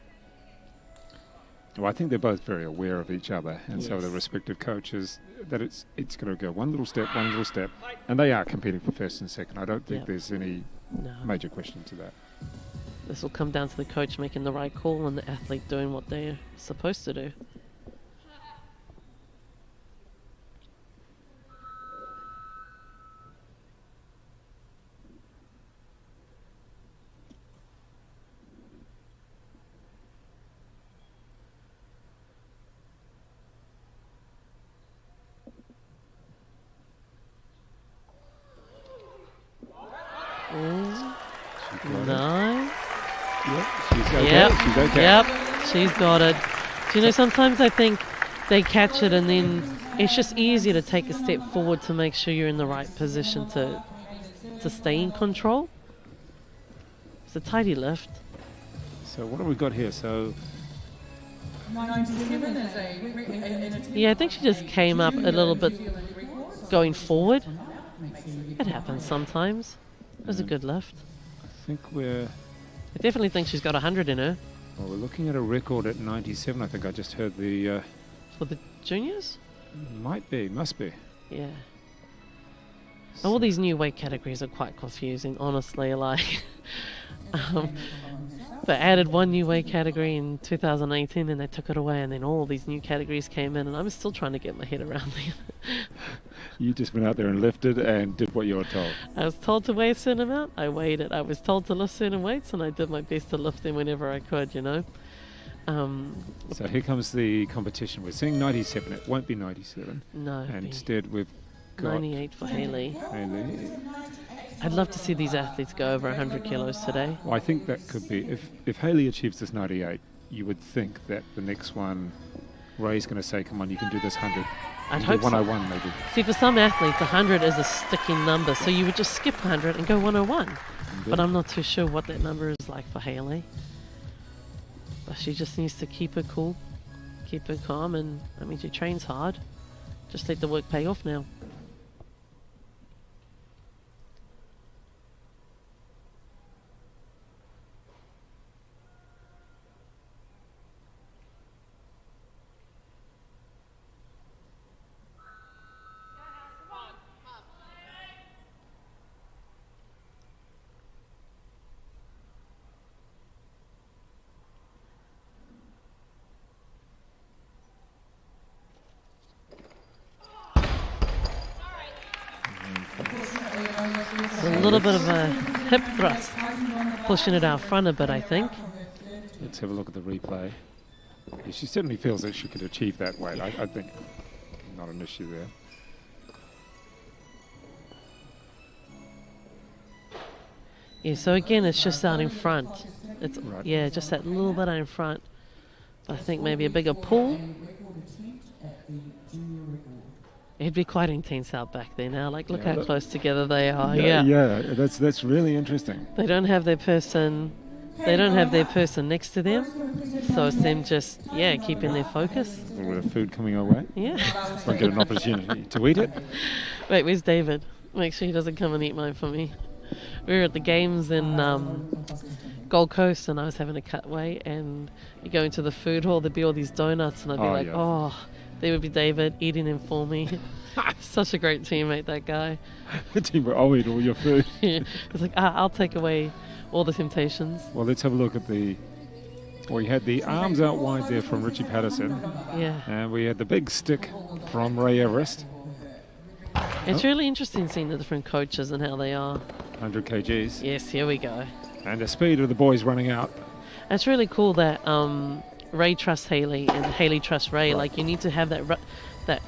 Well, I think they're both very aware of each other, and so Yes. the respective coaches, that it's going to go one little step, and they are competing for first and second. I don't think Yeah. there's any No. major question to that. This will come down to the coach making the right call and the athlete doing what they're supposed to do. Nice. Yep, she's okay. Yep. She's okay. Yep, she's got it. Do you know, sometimes I think they catch it and then it's just easier to take a step forward to make sure you're in the right position to stay in control. It's a tidy lift. So what have we got here? So 97 is a... Yeah, I think she just came up a little bit going forward. It happens sometimes. It was a good lift. I think I definitely think she's got 100 in her. well, we're looking at a record at 97. I think I just heard the... For the juniors? must be. Yeah. All these new weight categories are quite confusing, honestly. Like, they added one new weight category in 2018 and they took it away, and then all these new categories came in, and I'm still trying to get my head around them. You just went out there and lifted and did what you were told. I was told to weigh a certain amount, I weighed it. I was told to lift certain weights, and I did my best to lift them whenever I could, you know. So here comes the competition. We're seeing 97. It won't be 97. No, And instead we've got 98 for Hayley. Hayley. I'd love to see these athletes go over 100 kilos today. Well, I think that could be... If Hayley achieves this 98, you would think that the next one, Ray's going to say, come on, you can do this 100. I'd hope so. 101 maybe. See, for some athletes, 100 is a sticking number, so you would just skip 100 and go 101. But I'm not too sure what that number is like for Hayley. But she just needs to keep her cool, keep her calm, and I mean, she trains hard. Just let the work pay off now. A little bit of a hip thrust, pushing it out front a bit, I think. Let's have a look at the replay. Yeah, she certainly feels that she could achieve that weight. I think not an issue there. Yeah, so again, it's just out in front. It's Right. Yeah, just that little bit out in front. But I think maybe a bigger pull. It'd be quite intense out back there now. Like, look Yeah, how look. close together they are. Yeah. Yeah, that's really interesting. They don't have their person. They don't have their person next to them. So it's them just, keeping their focus. A little bit of food coming our way. Yeah. Won't get an opportunity to eat it. Wait, where's David? Make sure he doesn't come and eat mine for me. We were at the games in Gold Coast, and I was having a cutaway, and you go into the food hall, there'd be all these donuts, and I'd be there would be David eating them for me. Such a great teammate, that guy. I'll eat all your food. Yeah. It's like, I'll take away all the temptations. Well, let's have a look at we had the arms out wide there from Richie Patterson. Yeah. And we had the big stick from Ray Everest. It's really interesting seeing the different coaches and how they are. 100 kgs. Yes, here we go. And the speed of the boys running out. It's really cool that Ray trusts Hayley and Hayley trusts Ray. Right. Like, you need to have that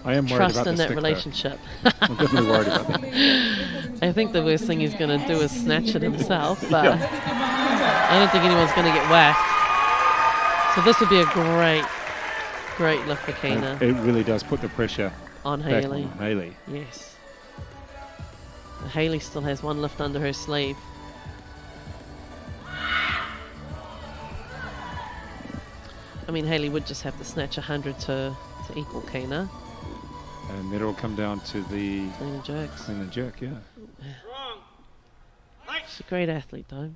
I am worried trust about in the that stick, relationship. I'm definitely worried about that. I think the worst thing he's going to do is snatch it himself, but I don't think anyone's going to get whacked. So this would be a great lift for Kana. It really does put the pressure on back Hayley. on Hayley. Yes. Hayley still has one lift under her sleeve. I mean, Hayley would just have to snatch 100 to equal Kana. And then it'll come down to the Clean and jerks. clean and jerk, yeah. She's a great athlete, though.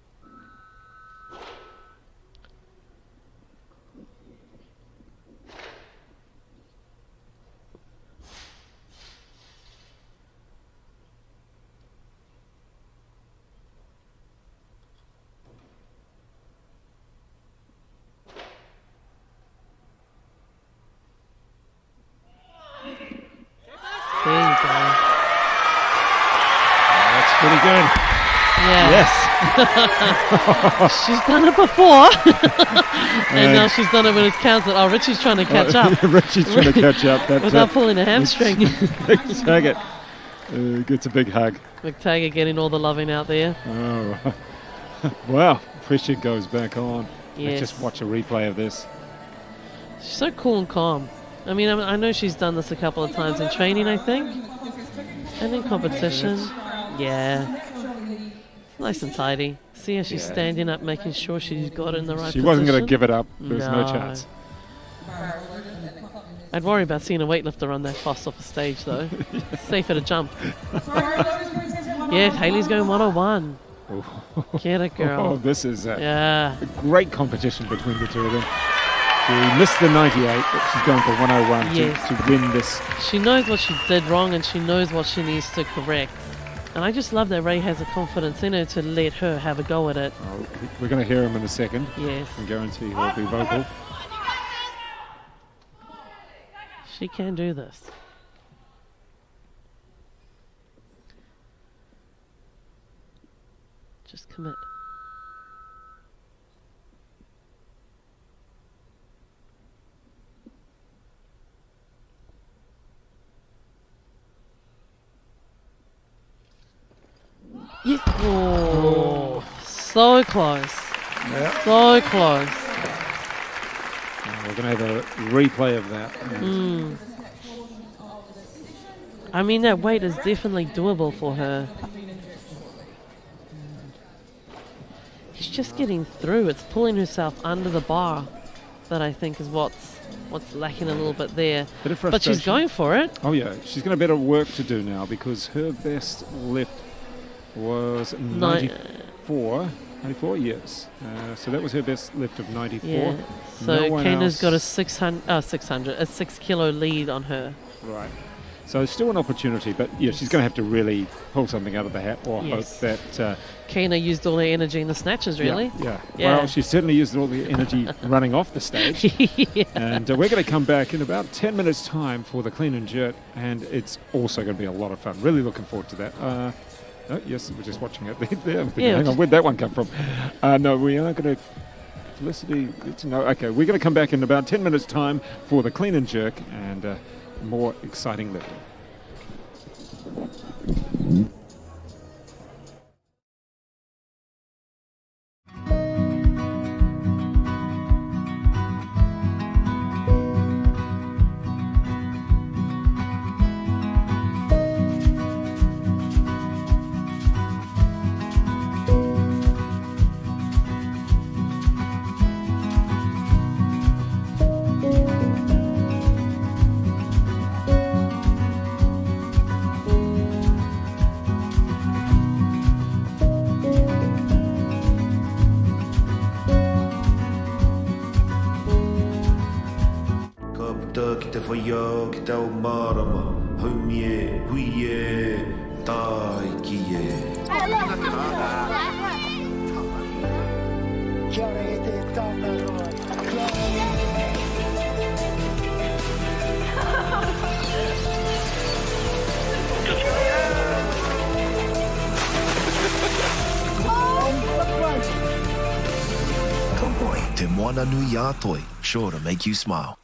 Pretty good. Yeah. Yes. She's done it before. And now she's done it when it's counted. Oh, Richie's trying to catch up. Richie's trying to catch up. Without pulling a hamstring. McTaggart gets a big hug. McTaggart getting all the loving out there. Oh, wow. Pressure goes back on. Yes. Let's just watch a replay of this. She's so cool and calm. I mean, I know she's done this a couple of times in training, I think. And in competition. Yeah. Nice and tidy. See how she's standing up, making sure she's got it in the right position. She wasn't going to give it up. There was no chance. I'd worry about seeing a weightlifter run that fast off a stage, though. Safer to jump. Yeah, Hayley's going 101. Get it, girl. Oh, this is a great competition between the two of them. She missed the 98, but she's going for 101 to win this. She knows what she did wrong, and she knows what she needs to correct. And I just love that Ray has the confidence in her to let her have a go at it. Oh, we're going to hear him in a second. Yes. I guarantee he'll be vocal. She can do this. Just commit. Yes. Oh, so close. Yeah. So close. We're going to have a replay of that. I mean, that weight is definitely doable for her. She's just getting through. It's pulling herself under the bar that I think is what's lacking a little bit there. Bit of but she's going for it. Oh, yeah. She's got a bit of work to do now because her best lift was 94. 94, yes. So that was her best lift of 94. Yeah. So Kana's got a 600, a 6 kilo lead on her. Right. So still an opportunity, but yeah, she's going to have to really pull something out of the hat or hope that... Kana used all her energy in the snatches, really. Yeah. Well, she certainly used all the energy running off the stage. And we're going to come back in about 10 minutes' time for the clean and jerk, and it's also going to be a lot of fun. Really looking forward to that. Oh, yes, we're just watching it there. Hang on, where'd that one come from? No, we are going to... Felicity, no, okay, we're going to come back in about 10 minutes' time for the clean and jerk and more exciting lifting. Te moana nui a toi, sure to make you smile.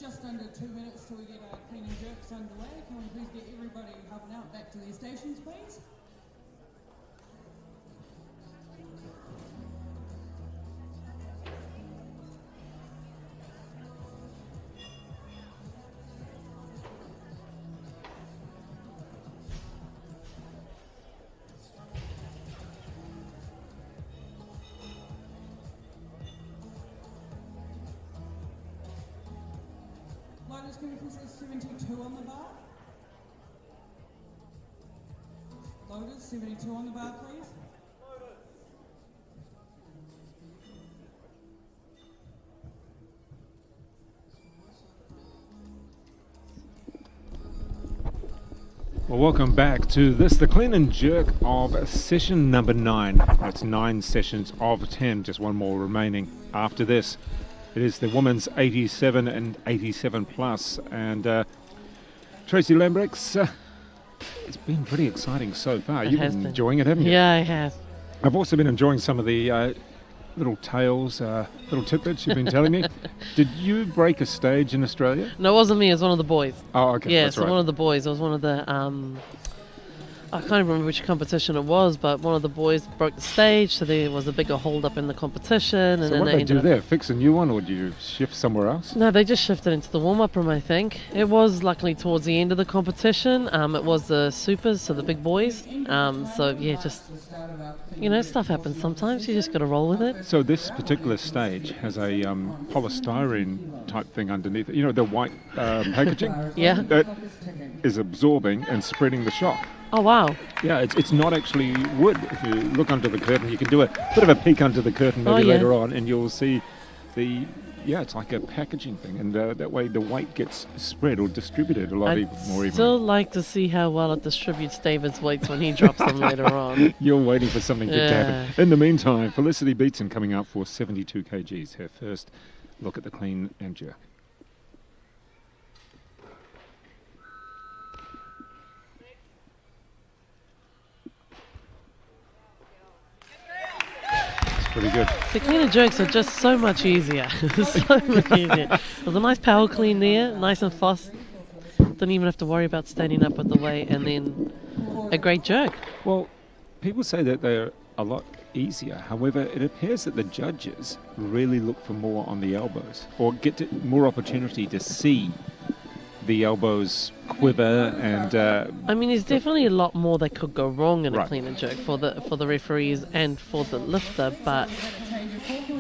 just under 2 minutes till we get our clean and jerks underway. Can we please get everybody helping out back to their stations, please? Lotus, can we please say 72 on the bar? Lotus, 72 on the bar, please. Well, welcome back to this, the clean and jerk of session number 9. That's 9 sessions of 10, just one more remaining after this. It is the women's 87 and 87 plus, and Tracy Lambrex, it's been pretty exciting so far. You've been enjoying it, haven't you? Yeah, I have. I've also been enjoying some of the little tales, little tidbits you've been telling me. Did you break a stage in Australia? No, it wasn't me. It was one of the boys. Oh, okay. Yeah, that's so right. one of the boys. It was one of the I can't remember which competition it was, but one of the boys broke the stage, so there was a bigger hold up in the competition. And So then what they did they ended do up there? Fix a new one, or did you shift somewhere else? No, they just shifted into the warm-up room, I think. It was luckily towards the end of the competition. It was the supers, so the big boys. So, yeah, just, stuff happens sometimes. You just got to roll with it. So this particular stage has a polystyrene type thing underneath it. You know, the white packaging? Yeah. That is absorbing and spreading the shock. Oh, wow. Yeah, it's not actually wood. If you look under the curtain, you can do a bit of a peek under the curtain maybe later on, and you'll see it's like a packaging thing, and that way the weight gets spread or distributed a lot more evenly. I'd still like to see how well it distributes David's weights when he drops them later on. You're waiting for something good to happen. In the meantime, Felicity Beatson coming up for 72 kgs, her first look at the clean and jerk. Pretty good. The clean and jerks are just so much easier. So much easier. There's a nice power clean there, nice and fast. Don't even have to worry about standing up with the weight, and then a great jerk. Well, people say that they're a lot easier. However, it appears that the judges really look for more on the elbows, or get more opportunity to see the elbows quiver, and I mean, there's definitely a lot more that could go wrong in a Right. clean and jerk for the referees and for the lifter, but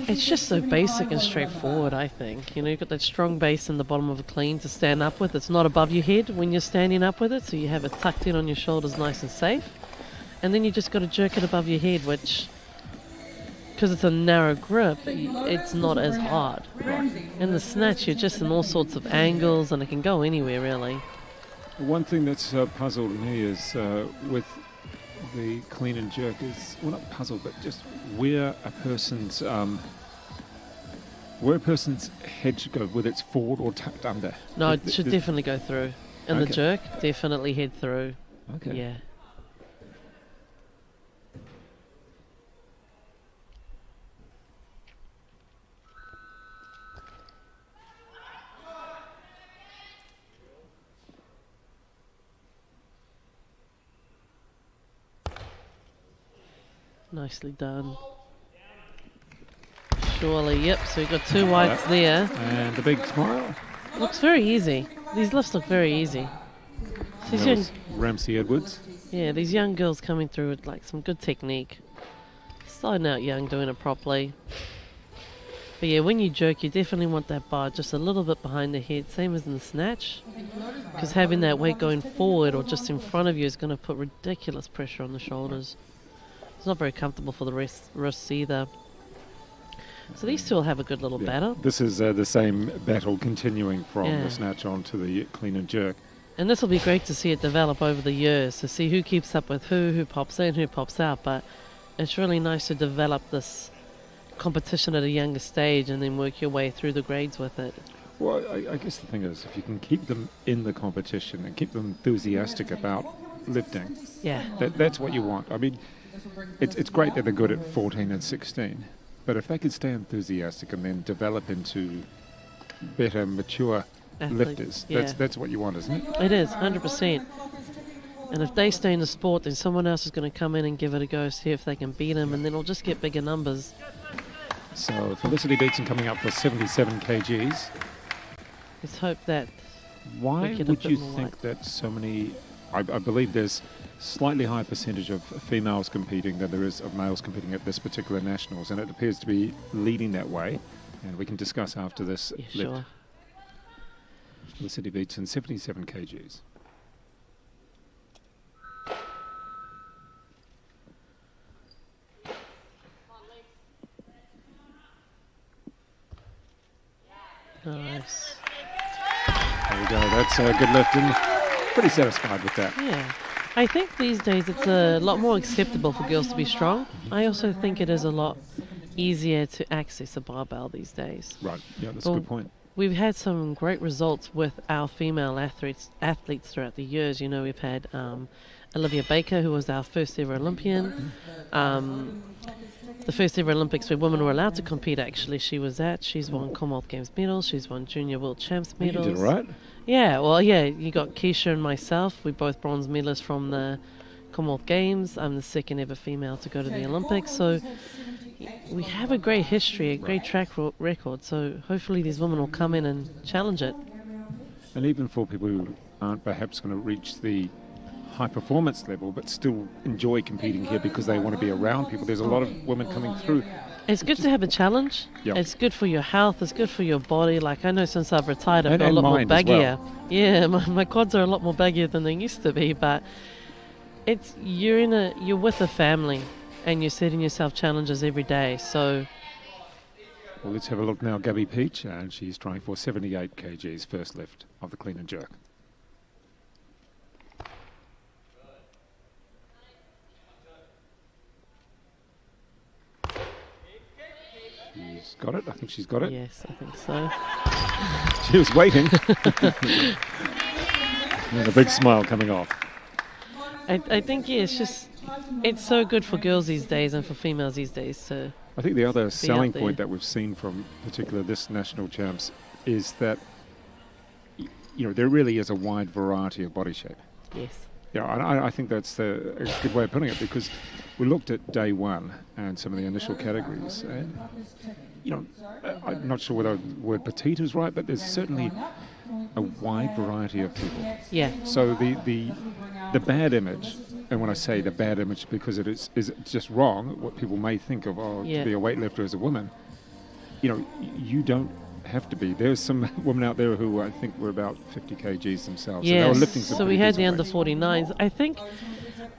it's just so basic and straightforward, I think. You've got that strong base in the bottom of a clean to stand up with. It's not above your head when you're standing up with it, so you have it tucked in on your shoulders nice and safe. And then you just got to jerk it above your head, which, because it's a narrow grip, it's not as hard. In the snatch, you're just in all sorts of angles, and it can go anywhere, really. one thing that's puzzled me is with the clean and jerk is, well, not puzzled, but just where a person's head should go, whether it's forward or tucked under. No, it should definitely go through. In the Okay. jerk, definitely head through. Okay. Yeah. Nicely done. Surely, yep. So we've got 2 whites there. And the big smile. Looks very easy. These lifts look very easy. These That young, was Ramsey Edwards. yeah, these young girls coming through with like some good technique. Starting out young, doing it properly. But yeah, when you jerk, you definitely want that bar just a little bit behind the head, same as in the snatch. Because having that weight going forward or just in front of you is going to put ridiculous pressure on the shoulders. It's not very comfortable for the wrists either. So these two will have a good little battle. This is the same battle continuing from Yeah. the snatch on to the clean and jerk. And this will be great to see it develop over the years, to see who keeps up with who pops in, who pops out. But it's really nice to develop this competition at a younger stage and then work your way through the grades with it. Well, I guess the thing is, if you can keep them in the competition and keep them enthusiastic about lifting, Yeah. that's what you want. I mean, it's great that they're good at 14 and 16, but if they could stay enthusiastic and then develop into better, mature lifters. Yeah. That's what you want, isn't it? It is, 100%. And if they stay in the sport, then someone else is going to come in and give it a go, see if they can beat them, and then it'll just get bigger numbers. So Felicity Beatson coming up for 77 kgs. Let's hope that. Why we get a would bit you more think that so many... I believe there's slightly higher percentage of females competing than there is of males competing at this particular nationals, and it appears to be leading that way. And we can discuss after this Yeah, lift. sure. Felicity Beatson, 77 kgs. Nice. There we go. That's a good lift, and pretty satisfied with that. Yeah. I think these days it's a lot more acceptable for girls to be strong. I also think it is a lot easier to access a barbell these days. Right. Yeah, that's Well, a good point. We've had some great results with our female athletes throughout the years. You know, we've had Olivia Baker, who was our first ever Olympian. The first ever Olympics where women were allowed to compete, actually, she was at. She's won Commonwealth Games medals. She's won Junior World Champs medals. You did all right. Yeah, well, yeah, you got Keisha and myself. We're both bronze medalists from the Commonwealth Games. I'm the second ever female to go to the Olympics. So we have a great history, a great track record. So hopefully these women will come in and challenge it. And even for people who aren't perhaps going to reach the high performance level but still enjoy competing here because they want to be around people, there's a lot of women coming through. It's good to have a challenge. Yep. It's good for your health. It's good for your body. Like, I know since I've retired, I've And- got a and lot more mind as baggier. well. Yeah, my quads are a lot more baggier than they used to be. But it's you're with a family, and you're setting yourself challenges every day. So Well, let's have a look now. Gabby Peach, and she's trying for 78 kgs first lift of the clean and jerk. She's got it. I think she's got it. yes, I think so. She was waiting. And a big smile coming off. I think it's so good for girls these days and for females these days. So I think the other selling there. point that we've seen from particular this national champs is that there really is a wide variety of body shape. yes, Yeah, I think that's a good way of putting it, because we looked at day one and some of the initial categories, and I'm not sure whether the word petite is right, but there's certainly a wide variety of people. yeah, So the bad image, and when I say the bad image because it is just wrong, what people may think of, Yeah. to be a weightlifter as a woman, you don't have to be. There's some women out there who I think were about 50 kgs themselves. So they were yes. lifting some So we pretty had the decent under weights. 49s. I think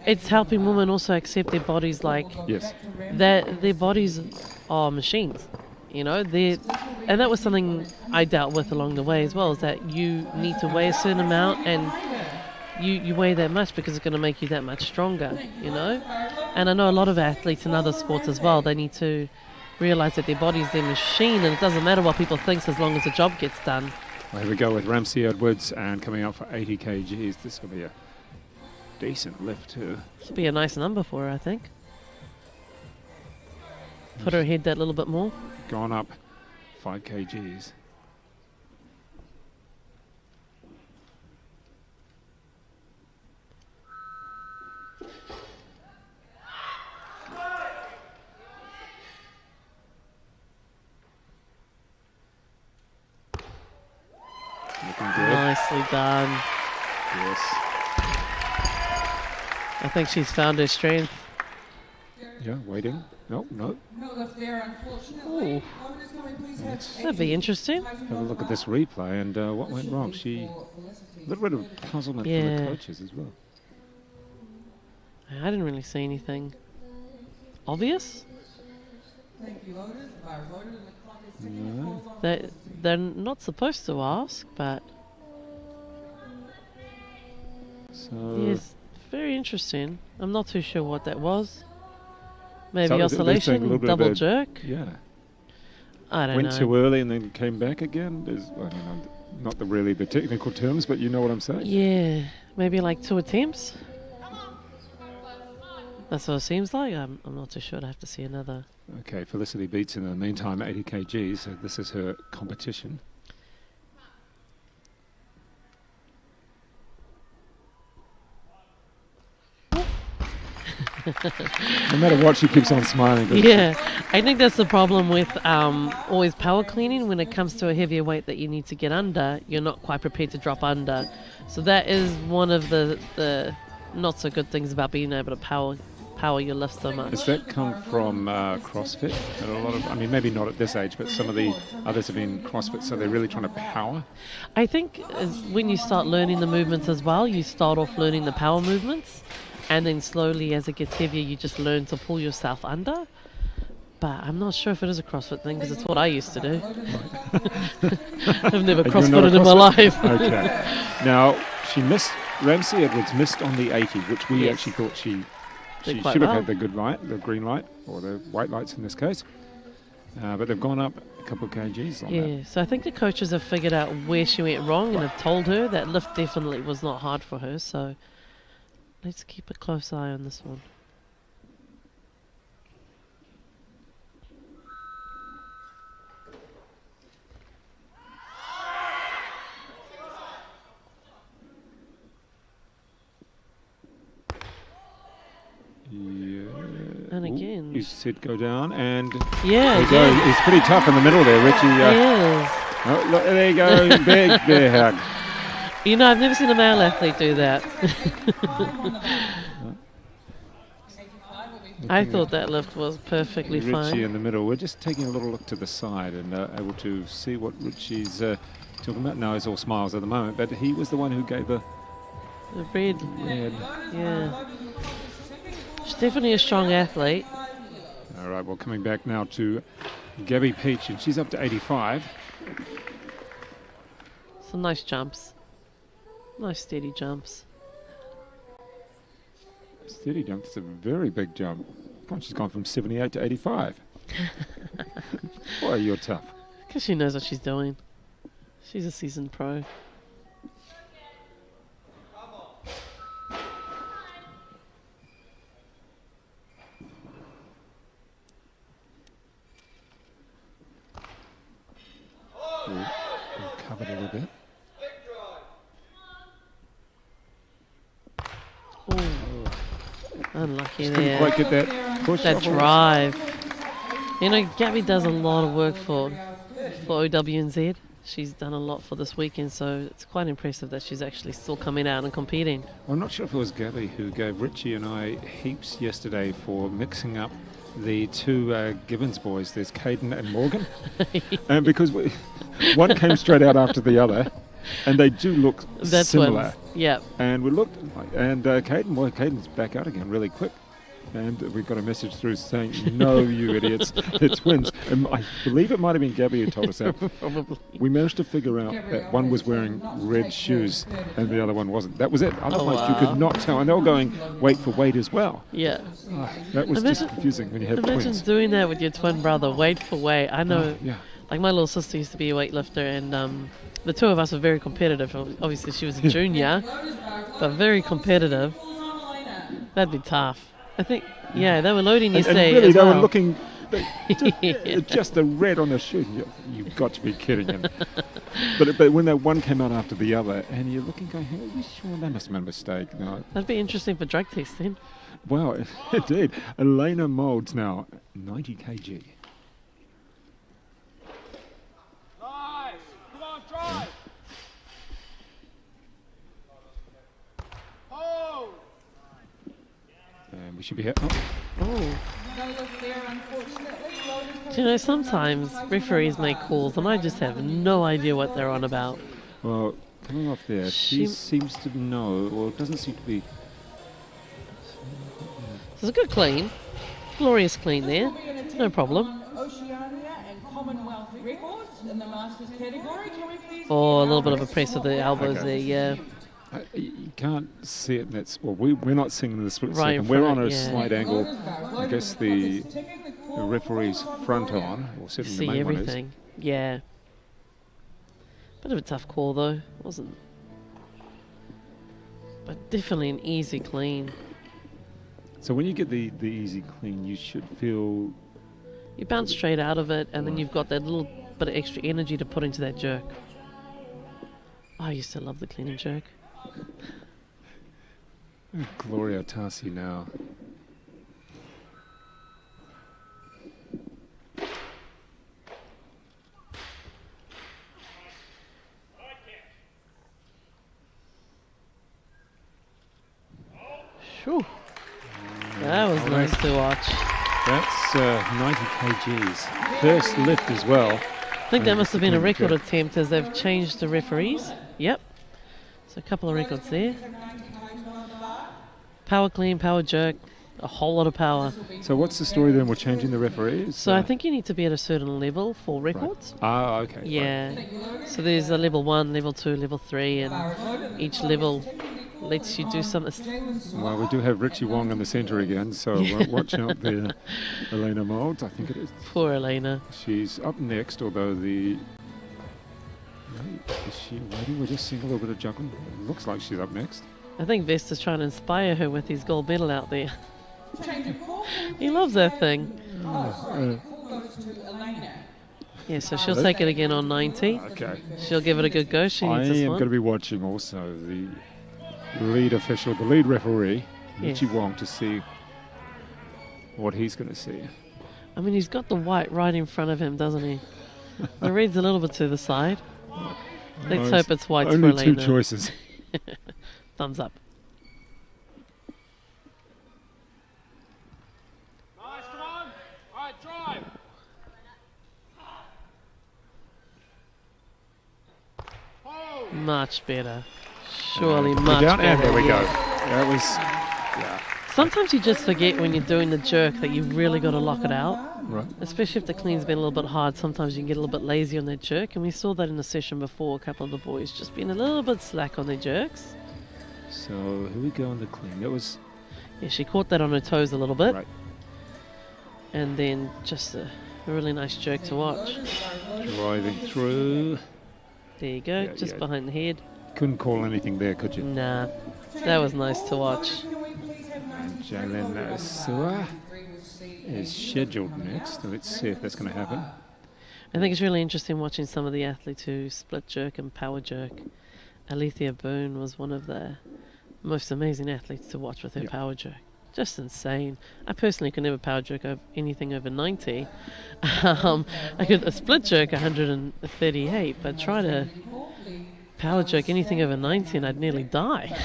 it's helping women also accept their bodies, like Yes. that their bodies are machines. And that was something I dealt with along the way as well, is that you need to weigh a certain amount, and you weigh that much because it's going to make you that much stronger, And I know a lot of athletes in other sports as well, they need to realise that their body is their machine, and it doesn't matter what people think as long as the job gets done. Well, here we go with Ramsey Edwards, and coming out for 80 kgs. This will be a decent lift too. Should be a nice number for her, I think. Put her head that little bit more. Gone up 5 kgs. Looking good. Nicely done. Yes. I think she's found her strength. Yeah, waiting. No. No lift there, unfortunately. Ooh, Owners, can we please have that'd be interesting. Have a look at this replay, and what went wrong? A little bit of puzzlement for Yeah. the coaches as well. I didn't really see anything obvious. Thank you, owners. By voted, and the clock is ticking. No. They're not supposed to ask, but So yes, very interesting. I'm not too sure what that was. Maybe So they're saying a oscillation, little bit of double a- jerk. yeah, I don't went know. too early and then came back again. There's, not really the technical terms, but you know what I'm saying. Yeah, maybe like 2 attempts. That's what it seems like. I'm not too sure. I have to see another. Okay, Felicity Beats in the meantime 80 kgs. So this is her competition. No matter what, she keeps on smiling. Yeah, I think that's the problem with always power cleaning. When it comes to a heavier weight that you need to get under, you're not quite prepared to drop under. So that is one of the not so good things about being able to power your lift so much. Does that come from CrossFit? And a lot of, I mean, maybe not at this age, but some of the others have been CrossFit, so they're really trying to power. I think when you start learning the movements as well, you start off learning the power movements, and then slowly as it gets heavier, you just learn to pull yourself under. But I'm not sure if it is a CrossFit thing, because it's what I used to do. I've never CrossFitted in my life. Okay. Now, Ramsey Edwards missed on the 80, which we actually thought she should have had the good light, the green light, or the white lights in this case. But they've gone up a couple of kgs on that. Yeah, so I think the coaches have figured out where she went wrong and have told her that lift definitely was not hard for her. So let's keep a close eye on this one. And again, you said go down, and yeah, he's pretty tough in the middle there, Richie. Yes. Oh, look, there you go, big bear hug. You know, I've never seen a male athlete do that. I thought that lift was perfectly Richie fine. in the middle. We're just taking a little look to the side and able to see what Richie's talking about. No, it's all smiles at the moment, but he was the one who gave the red. Yeah. She's definitely a strong athlete. All right, well, coming back now to Gabby Peach, and she's up to 85. Some nice jumps. Nice steady jumps. Steady jump, it's a very big jump. God, she's gone from 78 to 85. Boy, you're tough. Because she knows what she's doing. She's a seasoned pro. We'll cover it a little bit. Ooh, unlucky Just there. couldn't quite get that push. That drive. You know, Gabby does a lot of work for OWNZ. She's done a lot for this weekend, so it's quite impressive that she's actually still coming out and competing. I'm not sure if it was Gabby who gave Richie and I heaps yesterday for mixing up the two Gibbons boys. There's Caden and Morgan. And because one came straight out after the and they do look similar. Yeah. And we looked, and Caden's back out again really quick. And we got a message through saying, no, you idiots, it's twins. And I believe it might have been Gabby who told us that. Probably. We managed to figure out that one was wearing red shoes and the other one wasn't. That was it. Otherwise, you could not tell. And they were going weight for weight as well. Yeah. That was just confusing when you have twins. Imagine doing that with your twin brother, weight for weight. I know, Yeah. like my little sister used to be a weightlifter, and the two of us were very competitive. Obviously, she was a junior, but very competitive. That'd be tough. I think, yeah, they were loading yesterday and really, as well. they were looking, just the red on the shoe. You've got to be kidding. And, but when that one came out after the other, and you're looking, going, hey, are we sure that must have been a mistake? No. That'd be interesting for drug testing. Well, indeed. Elena Moulds now, 90 kg. Nice. Come on, drive. Oh. And we should be here. Oh. Do you know, sometimes referees make calls and I just have no idea what they're on about. Well, coming off there, she seems to know, or doesn't seem to be. It's a good clean. Glorious clean there. No problem. Oceania and Commonwealth records in the Masters category. Can we please Oh, a little bit of a press with the elbows there, yeah. You can't see it. That's well. We're not seeing the split Right second. We're on a yeah. slight angle. I guess the referee's front on, or certainly See the main everything. Yeah. Bit of a tough call though, wasn't? But definitely an easy clean. So when you get the easy clean, you should feel. You bounce straight out of it, and then you've got that little bit of extra energy to put into that jerk. Oh, I used to love the clean and jerk. Gloria Tussey now. Phew. That was nice to watch. That's 90 kgs. First lift as well. I think that must have been a record attempt as they've changed the referees. Yep. So a couple of records there. Power clean, power jerk, a whole lot of power. So what's the story then? We're changing the referees? So I think you need to be at a certain level for records. Right. Ah, okay. Yeah. Right. So there's a level 1, level 2, level 3, and each level lets you do something. Well, we do have Richie Wong in the centre again, so watch out there, Elena Moulds, I think it is. Poor Elena. She's up next, although is she waiting? We're just seeing a little bit of juggling. It looks like she's up next. I think Vesta's trying to inspire her with his gold medal out there. He loves that thing. Yeah, so she'll take it again on 90. Okay. She'll give it a good go. She needs this I am one. going to be watching also the lead official, the lead referee, Richie Wong, to see what he's going to see. I mean, he's got the white right in front of him, doesn't he? The red's a little bit to the side. Let's hope it's white for Elena. Only two choices. Thumbs up. Nice, come on. All right, drive. Hold. Much better. Surely much Down, better. and there we go. yes. That was, yeah. Sometimes you just forget when you're doing the jerk that you've really got to lock it out. Right. Especially if the clean's been a little bit hard, sometimes you can get a little bit lazy on that jerk. And we saw that in the session before, a couple of the boys just being a little bit slack on their jerks. So here we go on the clean. That was Yeah, she caught that on her toes a little bit. right. And then just a really nice jerk to watch. Driving through. There you go, Yeah, just yeah. behind the head. Couldn't call anything there, could you? Nah, that was nice to watch. And Jalen Sua is scheduled next. So let's see if that's going to happen. I think it's really interesting watching some of the athletes who split jerk and power jerk. Alethea Boone was one of the most amazing athletes to watch with her Yeah. power jerk. Just insane. I personally could never power jerk anything over 90. I could a split jerk 138, but try to power jerk anything over 90 and I'd nearly die.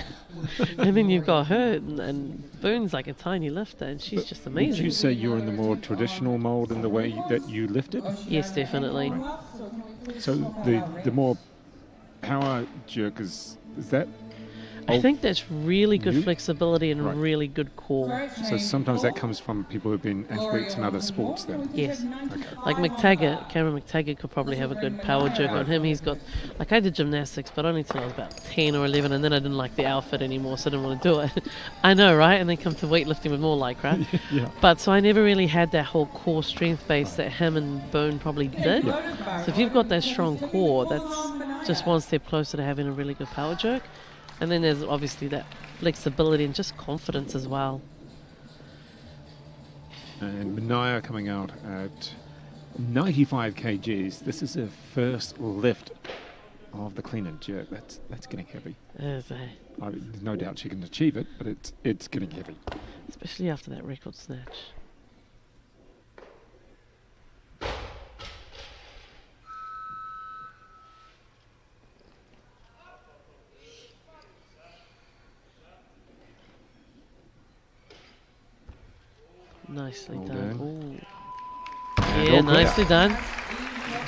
And then you've got her, and Boone's like a tiny lifter, and she's just Would amazing. you say you're in the more traditional mould in the way that you lifted? Yes, definitely. So the more power jerk is that? I think that's really good You? flexibility and Right. really good core. So sometimes that comes from people who've been athletes in other sports then? Yes. Okay. Like Cameron McTaggart could probably have a good power jerk on him. He's got, like I did gymnastics, but only till I was about 10 or 11, and then I didn't like the outfit anymore, so I didn't want to do it. I know, right? And then come to weightlifting with more lycra. Yeah. But so I never really had that whole core strength base that him and Bone probably did. So if you've got that strong core, that's just one step closer to having a really good power jerk. And then there's obviously that flexibility and just confidence as well. And Minaya coming out at 95 kgs. This is her first lift of the clean and jerk. That's getting heavy. There's There's no doubt she can achieve it, but it's getting heavy. especially after that record snatch. Nicely Well done. done. Ooh. And Yeah, all clear. nicely done.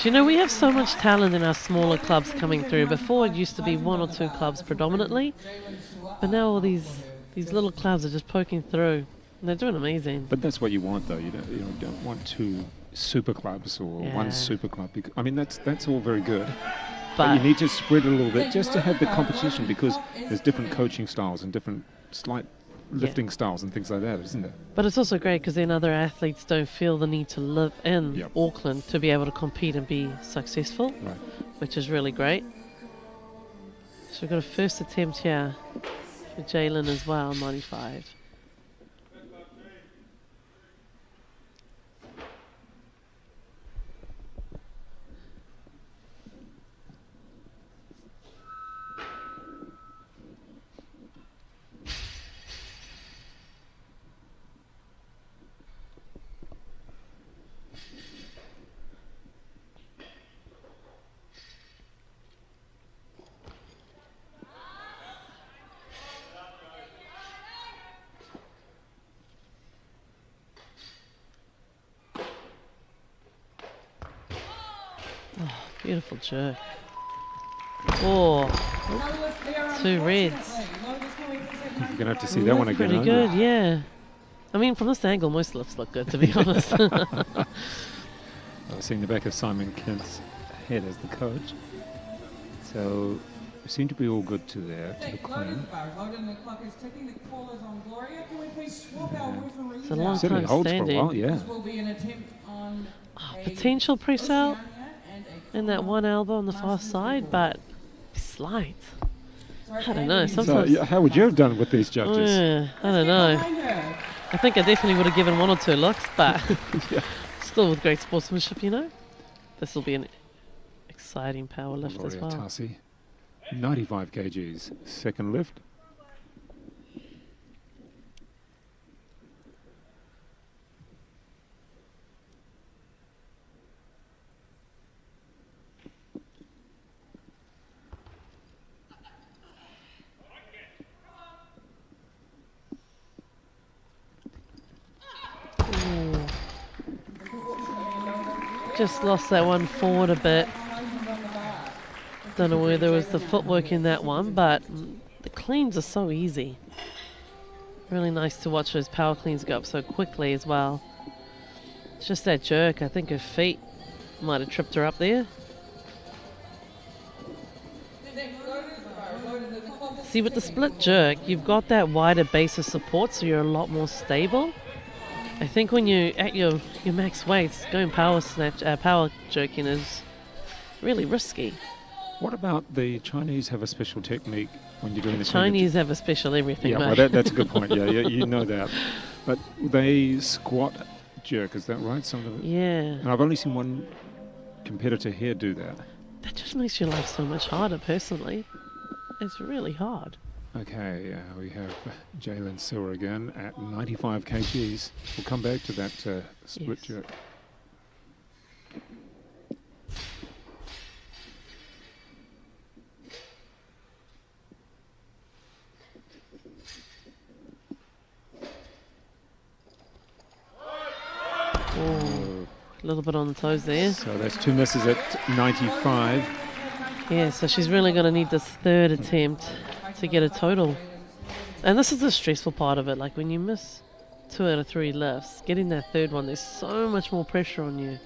Do you know, we have so much talent in our smaller clubs coming through. Before it used to be one or two clubs predominantly, but now all these little clubs are just poking through. And they're doing amazing. But that's what you want, though. You don't want two super clubs or one Yeah. super club. I mean, that's all very good. But you But need to spread it a little bit just to have the competition, because there's different coaching styles and different slight lifting styles and things like that, isn't there? But it's also great because then other athletes don't feel the need to live in Yep. Auckland to be able to compete and be successful, Right. which is really great. So we've got a first attempt here for Jalen as well, 95. Beautiful jerk. Oh, 2 reds. You're going to have to see that one again. Pretty aren't good, you? yeah. I mean, from this angle, most lifts look good, to be honest. I've seen the back of Simon Kent's head as the coach. So we seem to be all good to there, to the clean. It's a long Certainly time holds for a standing. while, yeah. Potential press out in that one elbow on the far side, but slight. I don't know. So Sometimes. how would you have done with these judges? I don't know. I think I definitely would have given 1 or 2 looks, but still with great sportsmanship, you know. This will be an exciting power lift as Gloria well. Tussey, 95 kgs, second lift. Just lost that one forward a bit. Don't know whether it was the footwork in that one, but the cleans are so easy. Really nice to watch those power cleans go up so quickly as well. It's just that jerk. I think her feet might have tripped her up there. See, with the split jerk, you've got that wider base of support, so you're a lot more stable. I think when you're at your max weights, going power jerking is really risky. What about the Chinese have a special technique when you're doing the Chinese have a special everything, Yeah, mate. well, that's a good point. Yeah, you know that. But they squat jerk, is that right? Some of it. Yeah. And I've only seen one competitor here do that. That just makes your life so much harder, personally. It's really hard. Okay, we have Jalen Sewer again at 95 kgs. We'll come back to that split Yes. jerk. Oh, a little bit on the toes there. So that's 2 misses at 95. Yeah, so she's really going to need this 3rd attempt to get a total. And this is the stressful part of it. Like when you miss 2 out of 3 lifts, getting that 3rd one, there's so much more pressure on you.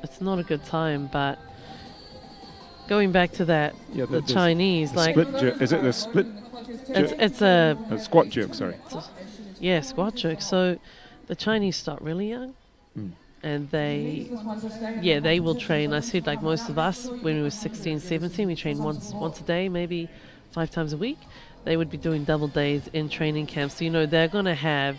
It's not a good time, but going back to that, Yeah, the Chinese, like split jerk. Is it the split jerk? it's a Squat jerk, sorry. yeah, squat jerk. So the Chinese start really young. And they will train. I said, like most of us, when we were 16, 17, we trained once a day, maybe 5 times a week. They would be doing double days in training camps. So, you know, they're going to have,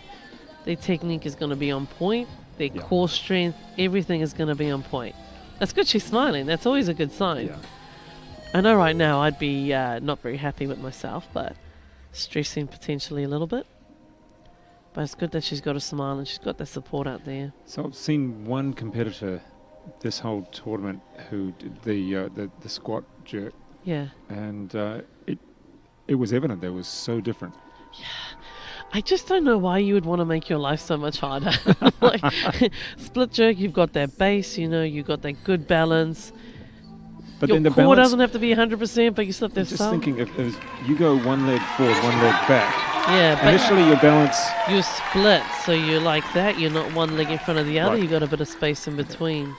their technique is going to be on point, their core strength, everything is going to be on point. That's good she's smiling. That's always a good sign. Yeah. I know right now I'd be not very happy with myself, but stressing potentially a little bit. But it's good that she's got a smile and she's got that support out there. So I've seen one competitor this whole tournament who did the squat jerk, Yeah. and it was evident they was so different. I just don't know why you would want to make your life so much harder. Like, split jerk, you've got that base, you know, you've got that good balance. But Your then the core balance, doesn't have to be 100%, but you still have to have just some. thinking, if you go one leg forward, one leg back, Yeah, but initially your balance, you're split, so you're like that. You're not one leg in front of the other. Right. You've got a bit of space in between.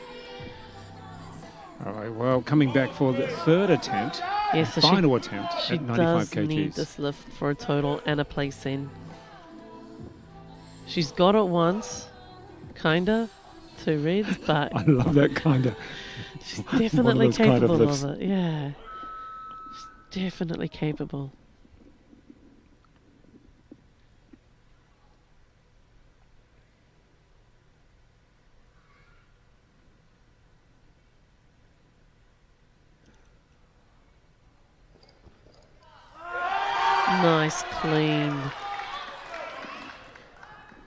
all right, well, coming back for the 3rd attempt, Yeah, so final attempt she at 95 does kgs. need this lift for a total and a place in. She's got it once, kinda, 2 reds, but I love that kind of. she's definitely those kind of capable lifts. of it. Yeah, she's definitely capable. Nice, clean.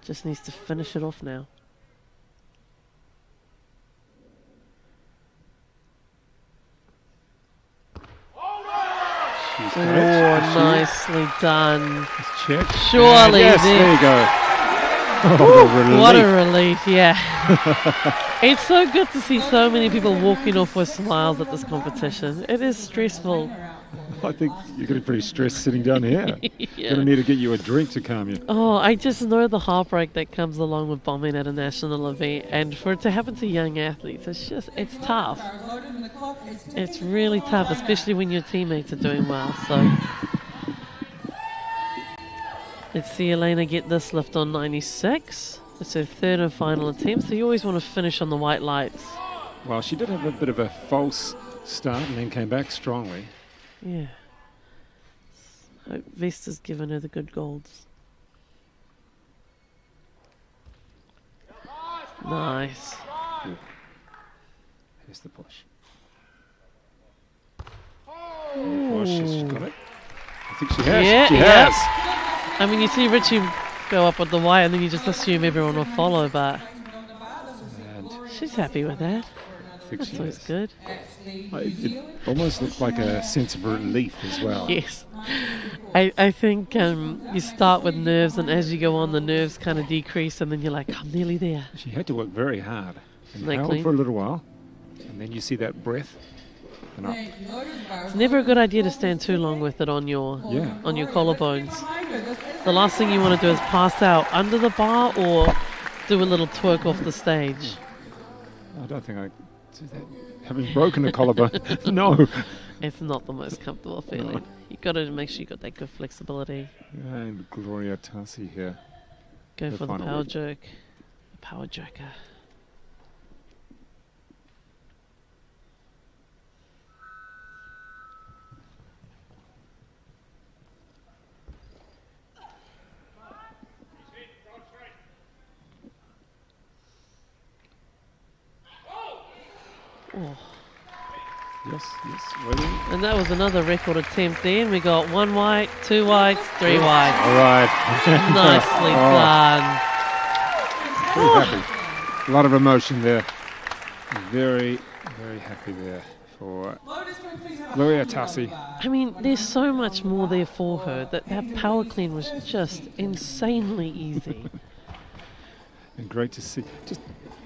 Just needs to finish it off now. She's Oh, got it. nicely done. Let's check. Surely And yes, this- there you go. Oh, the What a relief. relief, yeah. It's so good to see so many people walking off with smiles at this competition. It is stressful. I think you're getting pretty stressed sitting down here. Yeah. Going to need to get you a drink to calm you. Oh, I just know the heartbreak that comes along with bombing at a national event, and for it to happen to young athletes, it's tough. It's really tough, especially when your teammates are doing well. So let's see Elena get this lift on 96. It's her third and final attempt, so you always want to finish on the white lights. Well, she did have a bit of a false start and then came back strongly. Yeah. Hope Vesta's given her the good golds. Nice. Here's the push. Push, she's got it. I think she has. Yeah, she yeah. has. I mean, you see Richie go up with the white and then you just assume everyone will follow, but And she's happy with that. I think That's she always is. good. It almost looked like a sense of relief as well. Yes. I think you start with nerves, and as you go on, the nerves kind of decrease, and then you're like, I'm nearly there. She had to work very hard and Like held clean. for a little while. And then you see that breath. And up. It's never a good idea to stand too long with it on your collarbones. The last thing you want to do is pass out under the bar or do a little twerk off the stage. I don't think I do that. Having broken a collarbone. No. It's not the most comfortable feeling. You got to make sure you got that good flexibility. And Gloria Tussey here. Go The for the final power lift. jerk. The power jerker. Oh. Yes, ready? And that was another record attempt there. And we got 1 white, 2 whites, 3 whites. All right. Nicely done. Very happy. A lot of emotion there. Very, very happy there for Gloria Tussey. I mean, there's so much more there for her. That power clean was just insanely easy. And great to see. Just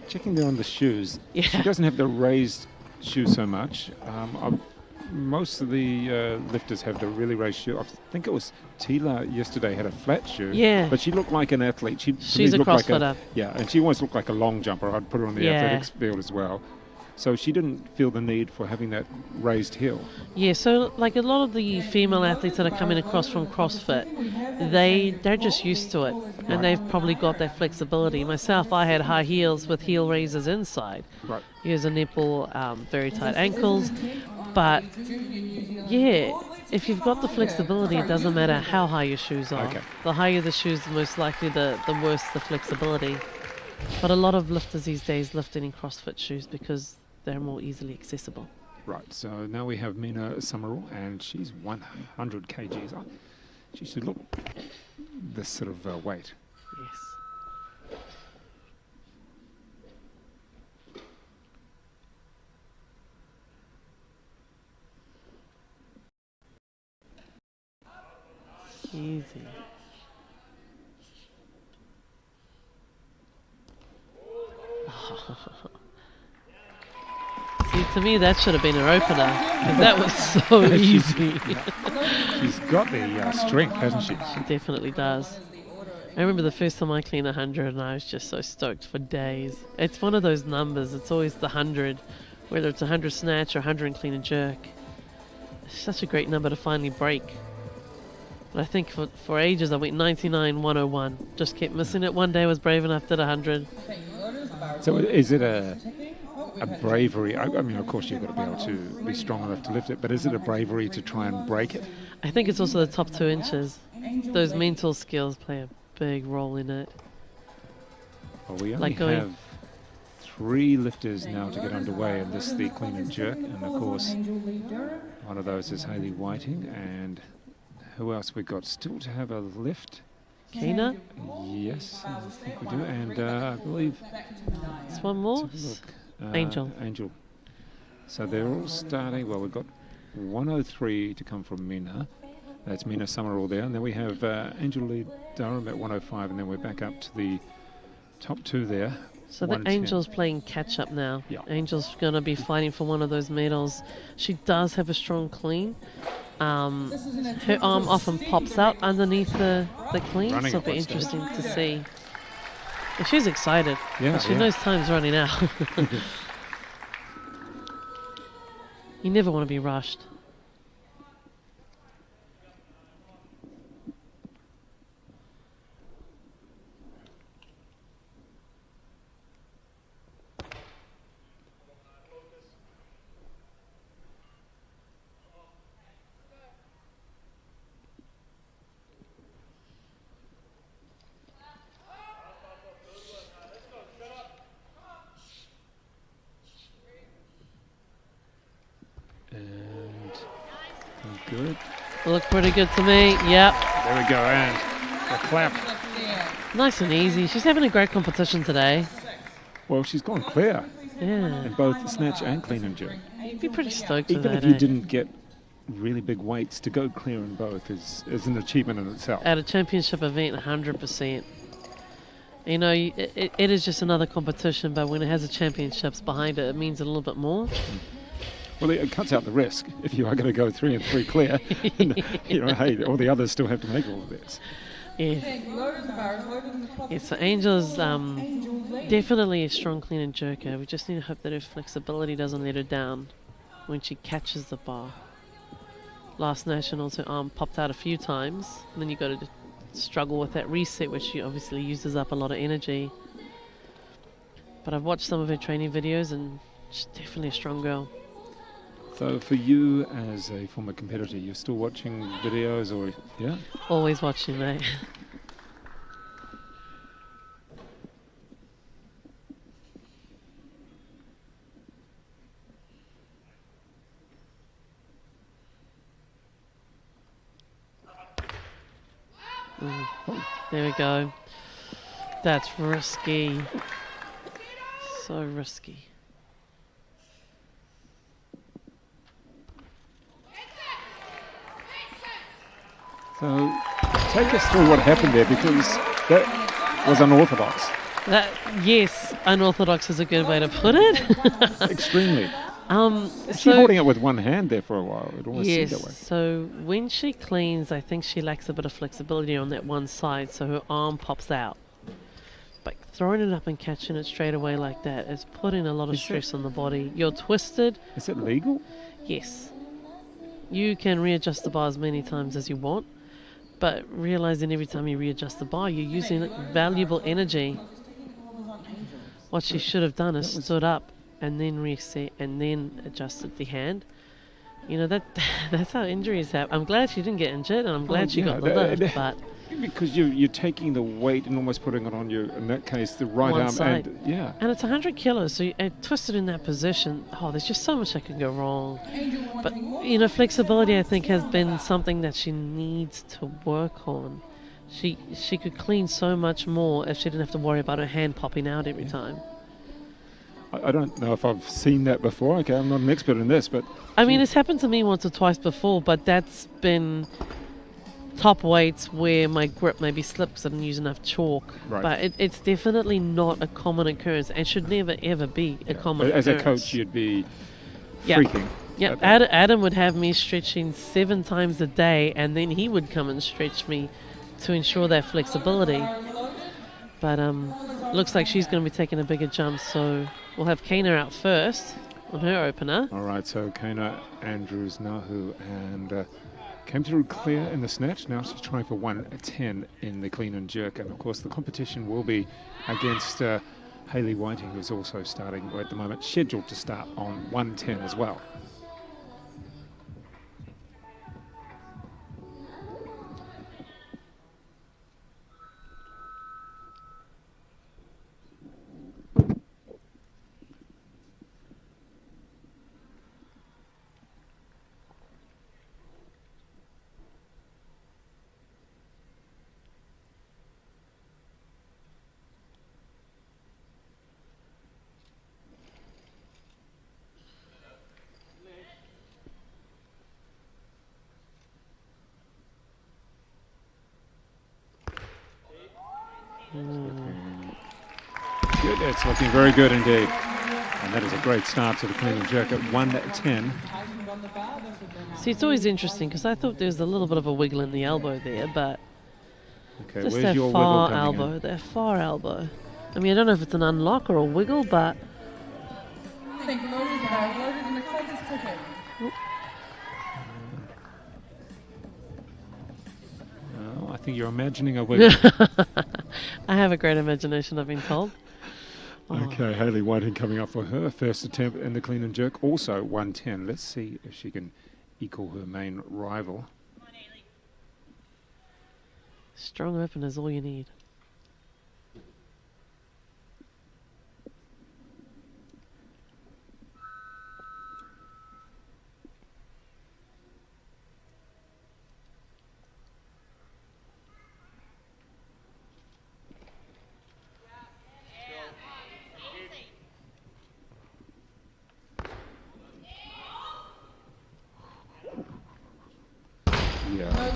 checking there on the shoes. Yeah. She doesn't have the raised shoes so much. Most of the lifters have the really raised shoe. I think it was Tila yesterday had a flat shoe. Yeah. But she looked like an athlete. She's a CrossFitter. Yeah, and she always looked like a long jumper. I'd put her on the Yeah. athletics field as well. So she didn't feel the need for having that raised heel. Yeah, so like a lot of the female athletes that are coming across from CrossFit, they're just used to it, and they've probably got that flexibility. Myself, I had high heels with heel raisers inside. Right. Use a nipple, very tight ankles, but yeah, if you've got the flexibility, it doesn't matter how high your shoes are. Okay. The higher the shoes, the most likely the worse the flexibility. But a lot of lifters these days lift in CrossFit shoes because they're more easily accessible. Right, so now we have Mina Summer, and she's 100 kgs. She should look this sort of weight. Yes. Easy. See, to me, that should have been her opener, 'cause that was so easy. She's got the strength, hasn't she? She definitely does. I remember the first time I cleaned 100 and I was just so stoked for days. It's one of those numbers, it's always the 100, whether it's 100 snatch or 100 clean and jerk. It's such a great number to finally break. But I think for ages I went 99, 101. Just kept missing it. One day I was brave enough, did 100. So is it a bravery? I mean, of course you've got to be able to be strong enough to lift it, but is it a bravery to try and break it? I think it's also the top 2 inches. Those mental skills play a big role in it. Well, we only Like going- have 3 lifters now to get underway, and this is the clean and jerk, and of course one of those is Hayley Whitehead, and who else we got still to have a lift? Kina, Yes, I think we do, and I believe there's one more. let's have a look. Angel. Angel. So they're all starting. Well, we've got 103 to come from Mina. That's Mina Summer all there, and then we have Angel Lee Durham at 105, and then we're back up to the top 2 there So the 110. Angel's playing catch up now. Yeah. Angel's going to be fighting for one of those medals. She does have a strong clean. Her arm often pops out underneath the clean, Running so it'll be at one stage. interesting to see. And she's excited. Yeah, 'cause she yeah. knows time's running out. You never want to be rushed. And good. Look pretty good to me. Yep. There we go. And a clap. Nice and easy. She's having a great competition today. Well, she's gone clear Yeah. in both the snatch and clean and jerk. You'd be pretty stoked with Even that, if you eh? didn't get really big weights, to go clear in both is an achievement in itself. At a championship event, 100%. You know, it is just another competition, but when it has the championships behind it, it means a little bit more. Well, it cuts out the risk. If you are going to go 3 and 3 clear, and, you know, hey, all the others still have to make all of this. Yeah. Yeah, so Angel's definitely a strong clean and jerker. We just need to hope that her flexibility doesn't let her down when she catches the bar. Last nationals, her arm popped out a few times, and then you got to struggle with that reset, which she obviously uses up a lot of energy. But I've watched some of her training videos, and she's definitely a strong girl. So for you as a former competitor, you're still watching videos or, yeah? Always watching, mate. There we go. That's risky. So risky. So take us through what happened there, because that was unorthodox. That, yes, unorthodox is a good way to put it. Extremely. She's So holding it with one hand there for a while. It almost seemed that way. yes, so when she cleans, I think she lacks a bit of flexibility on that one side, so her arm pops out. But throwing it up and catching it straight away like that is putting a lot of Is stress on the body. You're twisted. Is it legal? Yes. You can readjust the bar as many times as you want, but realizing every time you readjust the bar, you're using valuable energy. What she should have done is stood up and then reset and then adjusted the hand. You know, that's how injuries happen. I'm glad she didn't get injured, and I'm glad she got the lift, but Because you're taking the weight and almost putting it on you, in that case, the right One arm. side. And, yeah. and it's 100 kilos, so twisted in that position, there's just so much that can go wrong. But, you know, flexibility, I think, has been something that she needs to work on. She could clean so much more if she didn't have to worry about her hand popping out every time. I don't know if I've seen that before. Okay, I'm not an expert in this, but I mean, it's happened to me once or twice before, but that's been top weights where my grip maybe slipped because I didn't use enough chalk. Right. But it's definitely not a common occurrence and should never, ever be a common as occurrence. a coach, you'd be Yeah. freaking. Yeah, at that. Adam would have me stretching 7 times a day, and then he would come and stretch me to ensure that flexibility. But looks like she's going to be taking a bigger jump, so we'll have Kana out first on her opener. All right, so Kana Andrews Nahu and came through clear in the snatch. Now she's trying for 110 in the clean and jerk, and of course the competition will be against Hayley White, who's also starting at the moment, scheduled to start on 110 as well. It's looking very good indeed. And that is a great start to the clean and jerk at 110. See, it's always interesting because I thought there was a little bit of a wiggle in the elbow there, but Okay, just where's that your far wiggle coming elbow, that far elbow. I mean, I don't know if it's an unlock or a wiggle, but Thank you, loaded and the clock is ticking. Oh, I think you're imagining a wiggle. I have a great imagination, I've been told. Okay, Hayley Whitehead coming up for her first attempt in the clean and jerk, also 110. Let's see if she can equal her main rival. Strong open is all you need.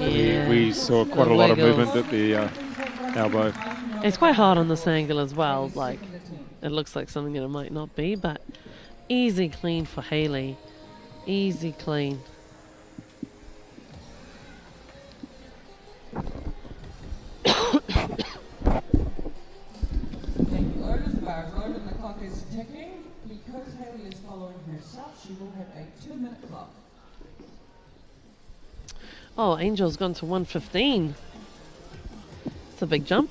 Yeah, we saw quite a lot of movement at the elbow. It's quite hard on this angle as well. Like, it looks like something that it might not be, but easy clean for Hayley. Easy clean. Thank you, loaded. The bar is loaded and the clock is ticking. Because Hayley is following herself, she will have a 2-minute clock. Oh, Angel's gone to 115. It's a big jump,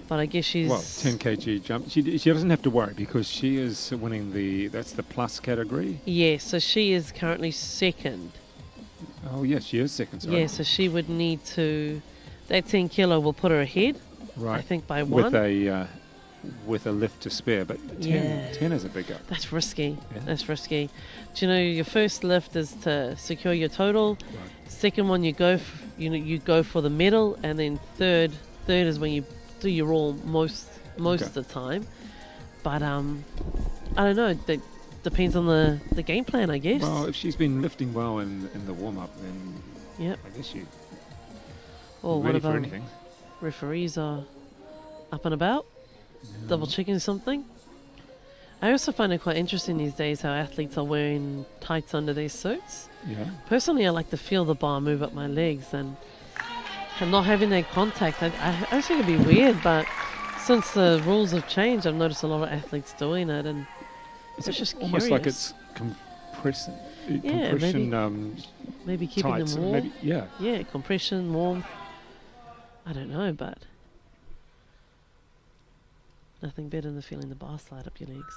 but I guess she's... Well, 10 kg jump. She doesn't have to worry because she is winning that's the plus category. Yeah, so she is currently second. Oh, yes, she is second, sorry. Yeah, so she would need to... That 10 kilo will put her ahead, Right. I think, by one. With a lift to spare, but 10, Yeah. 10 is a big up. That's risky. Yeah. That's risky. Do you know your first lift is to secure your total? Right. Second one you go you go for the medal, and then third is when you do your roll most Okay. of the time. But I don't know. That depends on the game plan, I guess. Well, if she's been lifting well in the warm up, then Yep. I guess she's Or what ready for about anything. referees are up and about, double checking something? I also find it quite interesting these days how athletes are wearing tights under their suits. Yeah. Personally, I like to feel the bar move up my legs and not having that contact. I think it'd be weird, but since the rules have changed, I've noticed a lot of athletes doing it, and It's it's just almost curious. like it's compression maybe keeping tights. them warm. Maybe, yeah. Yeah, compression, warmth. I don't know, but nothing better than feeling the bar slide up your legs.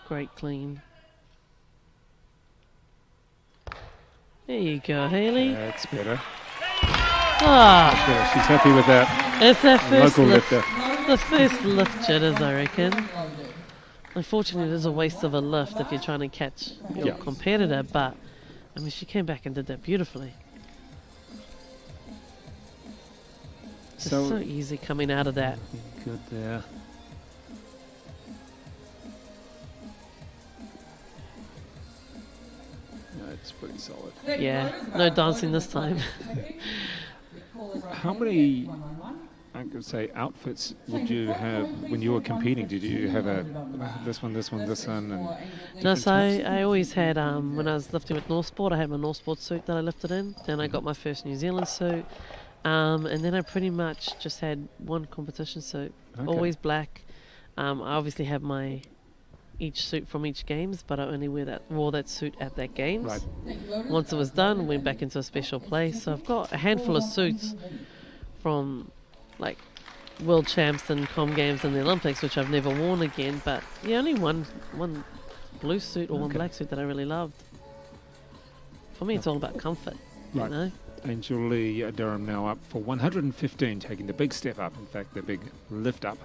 Great clean. There you go, Hayley. That's better. Ah, That's better. She's happy with that. it's that first Local lift. lifter. The first lift jitters, I reckon. Unfortunately, it is a waste of a lift if you're trying to catch your Yeah. competitor, but I mean, she came back and did that beautifully. It's so easy coming out of that. Good there. No, it's pretty solid. Yeah, no dancing this time. How many, I could say, outfits would you have when you were competing? Did you have this one, and No, so I always had, when I was lifting with North Sport, I had my North Sport suit that I lifted in. Then I got my first New Zealand suit. And then I pretty much just had one competition suit, Okay. always black. I obviously have my each suit from each games, but I only wore that suit at that games. Right. Once it was done, went back into a special place. So I've got a handful of suits from like world champs and com games and the Olympics, which I've never worn again. But yeah, only one blue suit or one Okay. black suit that I really loved. For me, it's all about comfort, you Right. know. Angel Lee Durham now up for 115, taking the big step up. In fact, the big lift up.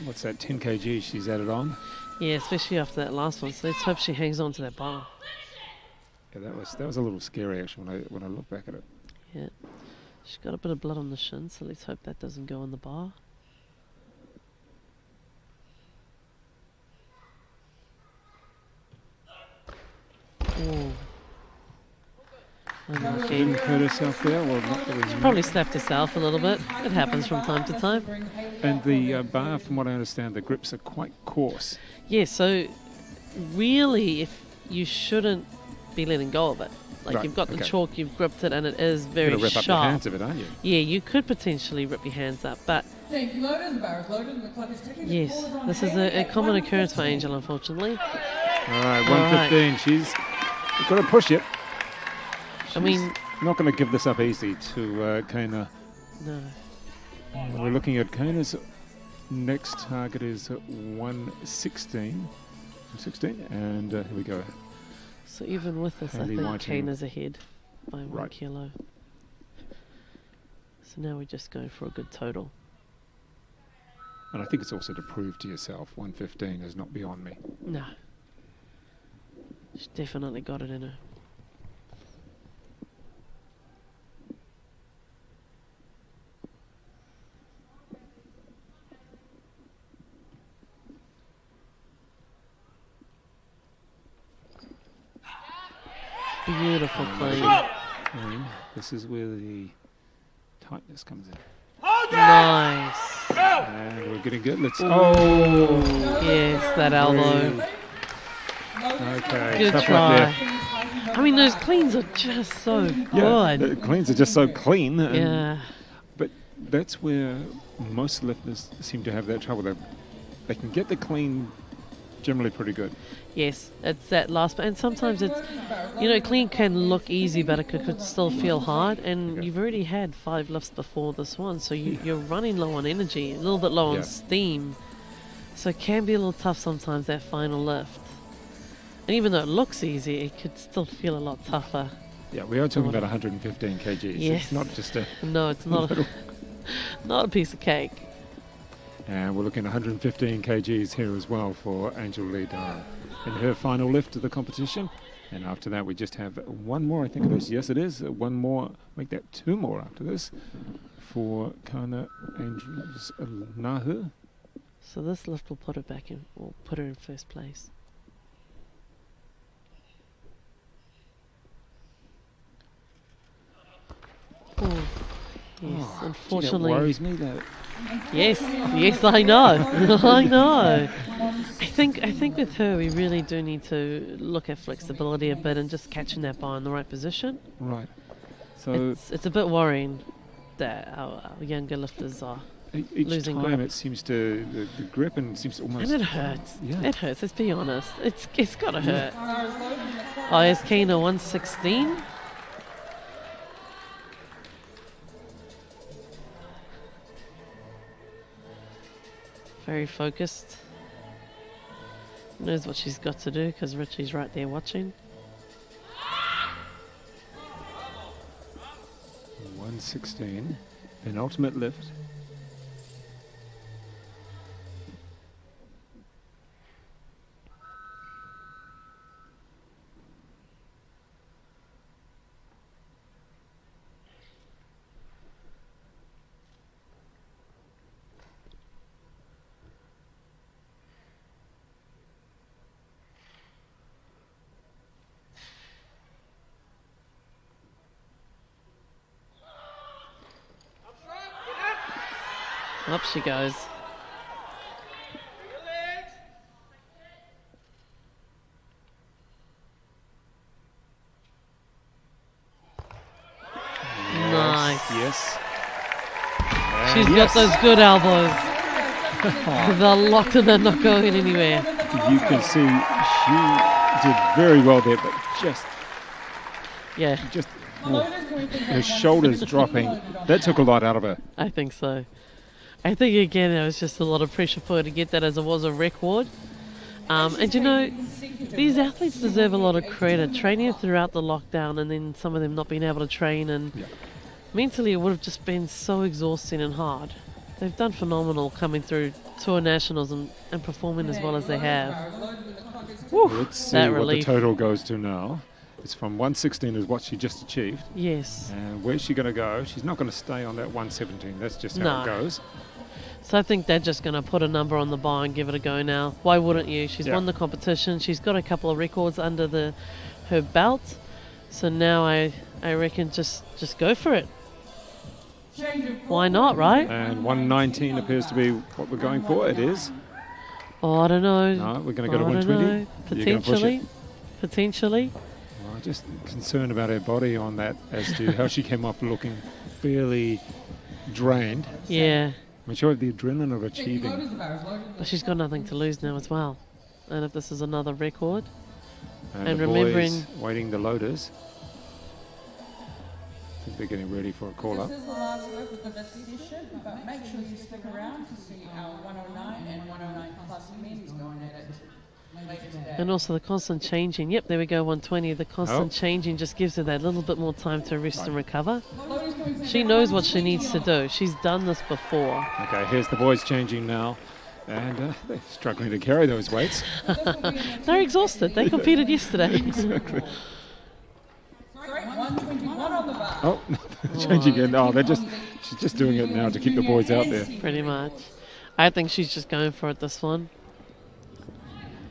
What's that, 10 kg she's added on? Yeah, especially after that last one. So let's hope she hangs on to that bar. Yeah, that was a little scary actually when I look back at it. Yeah. She's got a bit of blood on the shin, so let's hope that doesn't go on the bar. Oh. Unlucky. Didn't hurt herself there. Well, not really. She probably slapped herself a little bit. It happens from time to time. And the bar, from what I understand, the grips are quite coarse. Yeah, so really, if you shouldn't be letting go of it. Like Right, you've got the okay. chalk, you've gripped it, and it is You're very going to rip sharp. up your hands of it, aren't you? Yeah, you could potentially rip your hands up, but Thank you, loaded. The bar is loaded and the clock is ticking. yes, this is a common occurrence for Angel, unfortunately. All right, 115. She's got to push it. I mean, Not going to give this up easy to Kana. no. We're looking at Kana's next target is 116. 116, and here we go. So even with this, Hayley I think Whitehead. Kane is ahead by 1 Right. kilo. So now we're just going for a good total. And I think it's also to prove to yourself 115 is not beyond me. No. She's definitely got it in her. Beautiful clean. And this is where the tightness comes in. Nice. And we're getting good. Let's. Oh! Yes, that elbow. Okay. Good tough try. right there. I mean, those cleans are just so Yeah, the good. cleans are just so clean. And Yeah. But that's where most lifters seem to have that trouble. They can get the clean generally pretty good. Yes, it's that last bit. And sometimes it's, you know, clean can look easy, but it could still feel hard. And Okay. you've already had 5 lifts before this one, so you're running low on energy, a little bit low Yeah. on steam. So it can be a little tough sometimes, that final lift. And even though it looks easy, it could still feel a lot tougher. Yeah, we are talking about 115 kgs. Yes. It's not just a. No, it's not a, not a piece of cake. And we're looking at 115 kgs here as well for Angel Lee Durham in her final lift of the competition. And after that, we just have one more, I think it is. Yes, it is. One more. Make that 2 more after this for Kana Angels Nahu. So this lift will put her back in, or put her in first place. Oh, yes, unfortunately. That worries me, though. Yes, yes, I know. I know. I think with her we really do need to look at flexibility a bit and just catching that bar in the right position. Right. So It's a bit worrying that our younger lifters are. each losing time grip. it seems to the grip and seems to almost. And it hurts. Yeah. It hurts, let's be honest. It's gotta hurt. Oh, is Kena 116? Very focused. Knows what she's got to do because Richie's right there watching. 116, penultimate lift. Up she goes. Nice. Yes. She's And got those good elbows. They're locked and they're not going anywhere. You can see she did very well there, but just Yeah, her shoulders dropping. That took a lot out of her. I think so. I think again it was just a lot of pressure for her to get that as it was a record. And you know, these athletes deserve a lot of credit. Training throughout the lockdown and then some of them not being able to train, and Yeah. mentally it would have just been so exhausting and hard. They've done phenomenal coming through Tour Nationals and performing as well as they have. Let's see that what the relief. total goes to now. It's from 116 is what she just achieved. Yes. And where's she going to go? She's not going to stay on that 117. That's just how it goes. So I think they're just going to put a number on the bar and give it a go now. Why wouldn't you? She's won the competition. She's got a couple of records under her belt. So now I reckon just go for it. Why not, right? And 119 appears to be what we're going for. It is. Oh, I don't know. No, we're going to go to 120. Potentially. Well, I'm just concerned about her body on that as to how she came off looking fairly drained. Yeah. I'm sure the adrenaline of achieving. But she's got nothing to lose now as well. And if this is another record. And the remembering. boys waiting the loaders. I think they're getting ready for a call up. This is the last work with the lift session, but make sure you stick around to see our 109 and 109 plus men's going at it later today. And also the constant changing. Yep, there we go, 120. The constant changing just gives her that little bit more time to rest and recover. She knows what she needs to do. She's done this before. Okay, here's the boys changing now. And they're struggling to carry those weights. They're exhausted. They competed yesterday. Exactly. 121 on the bar. Oh, changing it. Oh, she's just doing it now to keep the boys out there. Pretty much. I think she's just going for it, this one.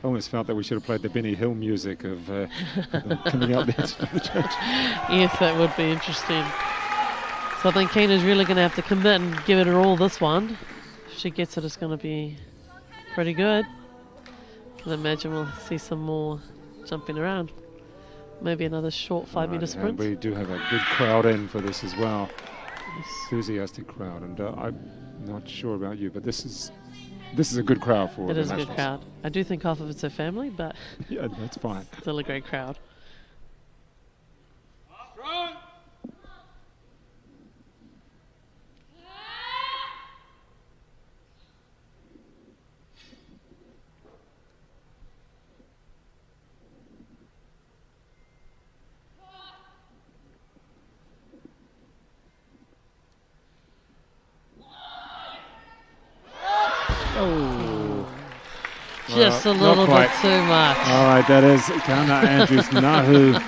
I almost felt that we should have played the Benny Hill music of them coming out there to the church. Yes, that would be interesting. So I think Keena's really going to have to commit and give it her all this one. If she gets it, it's going to be pretty good. Can imagine we'll see some more jumping around. Maybe another short 5-meter sprint. And we do have a good crowd in for this as well. Yes. Enthusiastic crowd. And I'm not sure about you, but this is a good crowd for It the is a good Nationals. crowd. I do think half of it's her family, but Yeah, that's fine. still a great crowd. Run! Oh. Just a Not little bit quite. too much. All right, that is Kana Andrews Nahu.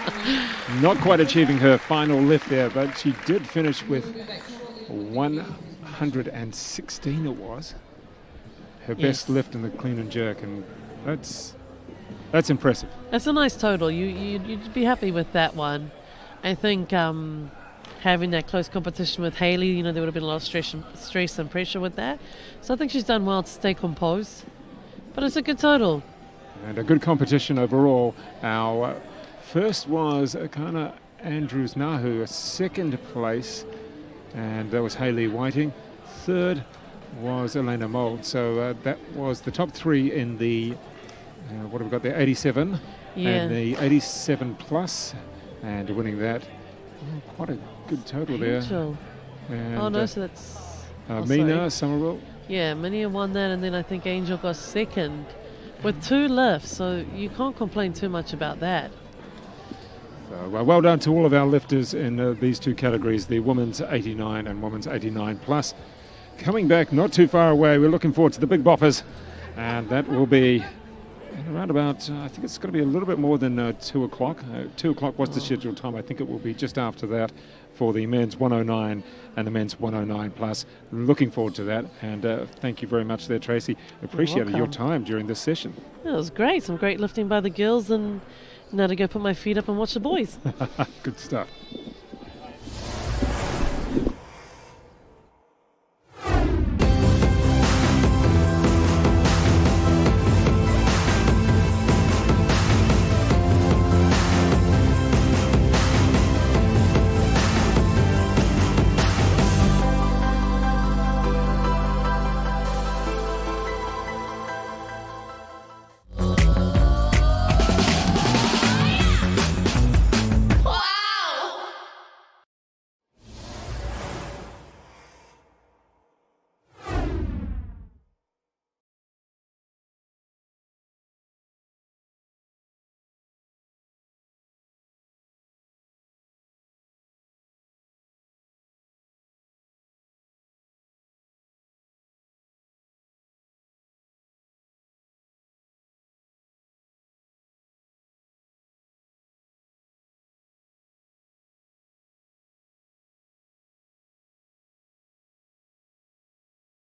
Not quite achieving her final lift there, but she did finish with 116 it was. Her best lift in the clean and jerk, and that's impressive. It's a nice total. You'd be happy with that one. I think having that close competition with Hayley, there would have been a lot of stress and pressure with that. So I think she's done well to stay composed. But it's a good total. And a good competition overall. Our first was Kana Andrews Nahu, a second place, and that was Hayley Whiting. Third was Elena Mould. So that was the top three in the, what have we got there, 87 and the 87 plus, and winning that. Quite a good total there. And, So that's... Mina Summer. Yeah, Mina won that, and then I think Angel got second with 2 lifts, so you can't complain too much about that. So, well done to all of our lifters in these two categories, the women's 89 and women's 89 plus. Coming back not too far away, we're looking forward to the Big Boppers, and that will be around about, I think it's going to be a little bit more than 2 o'clock. 2 o'clock was the scheduled time. I think it will be just after that for the men's 109 and the men's 109 plus. Looking forward to that, and thank you very much there, Tracy. Appreciated your time during this session. It was great. Some great lifting by the girls, and now to go put my feet up and watch the boys. Good stuff.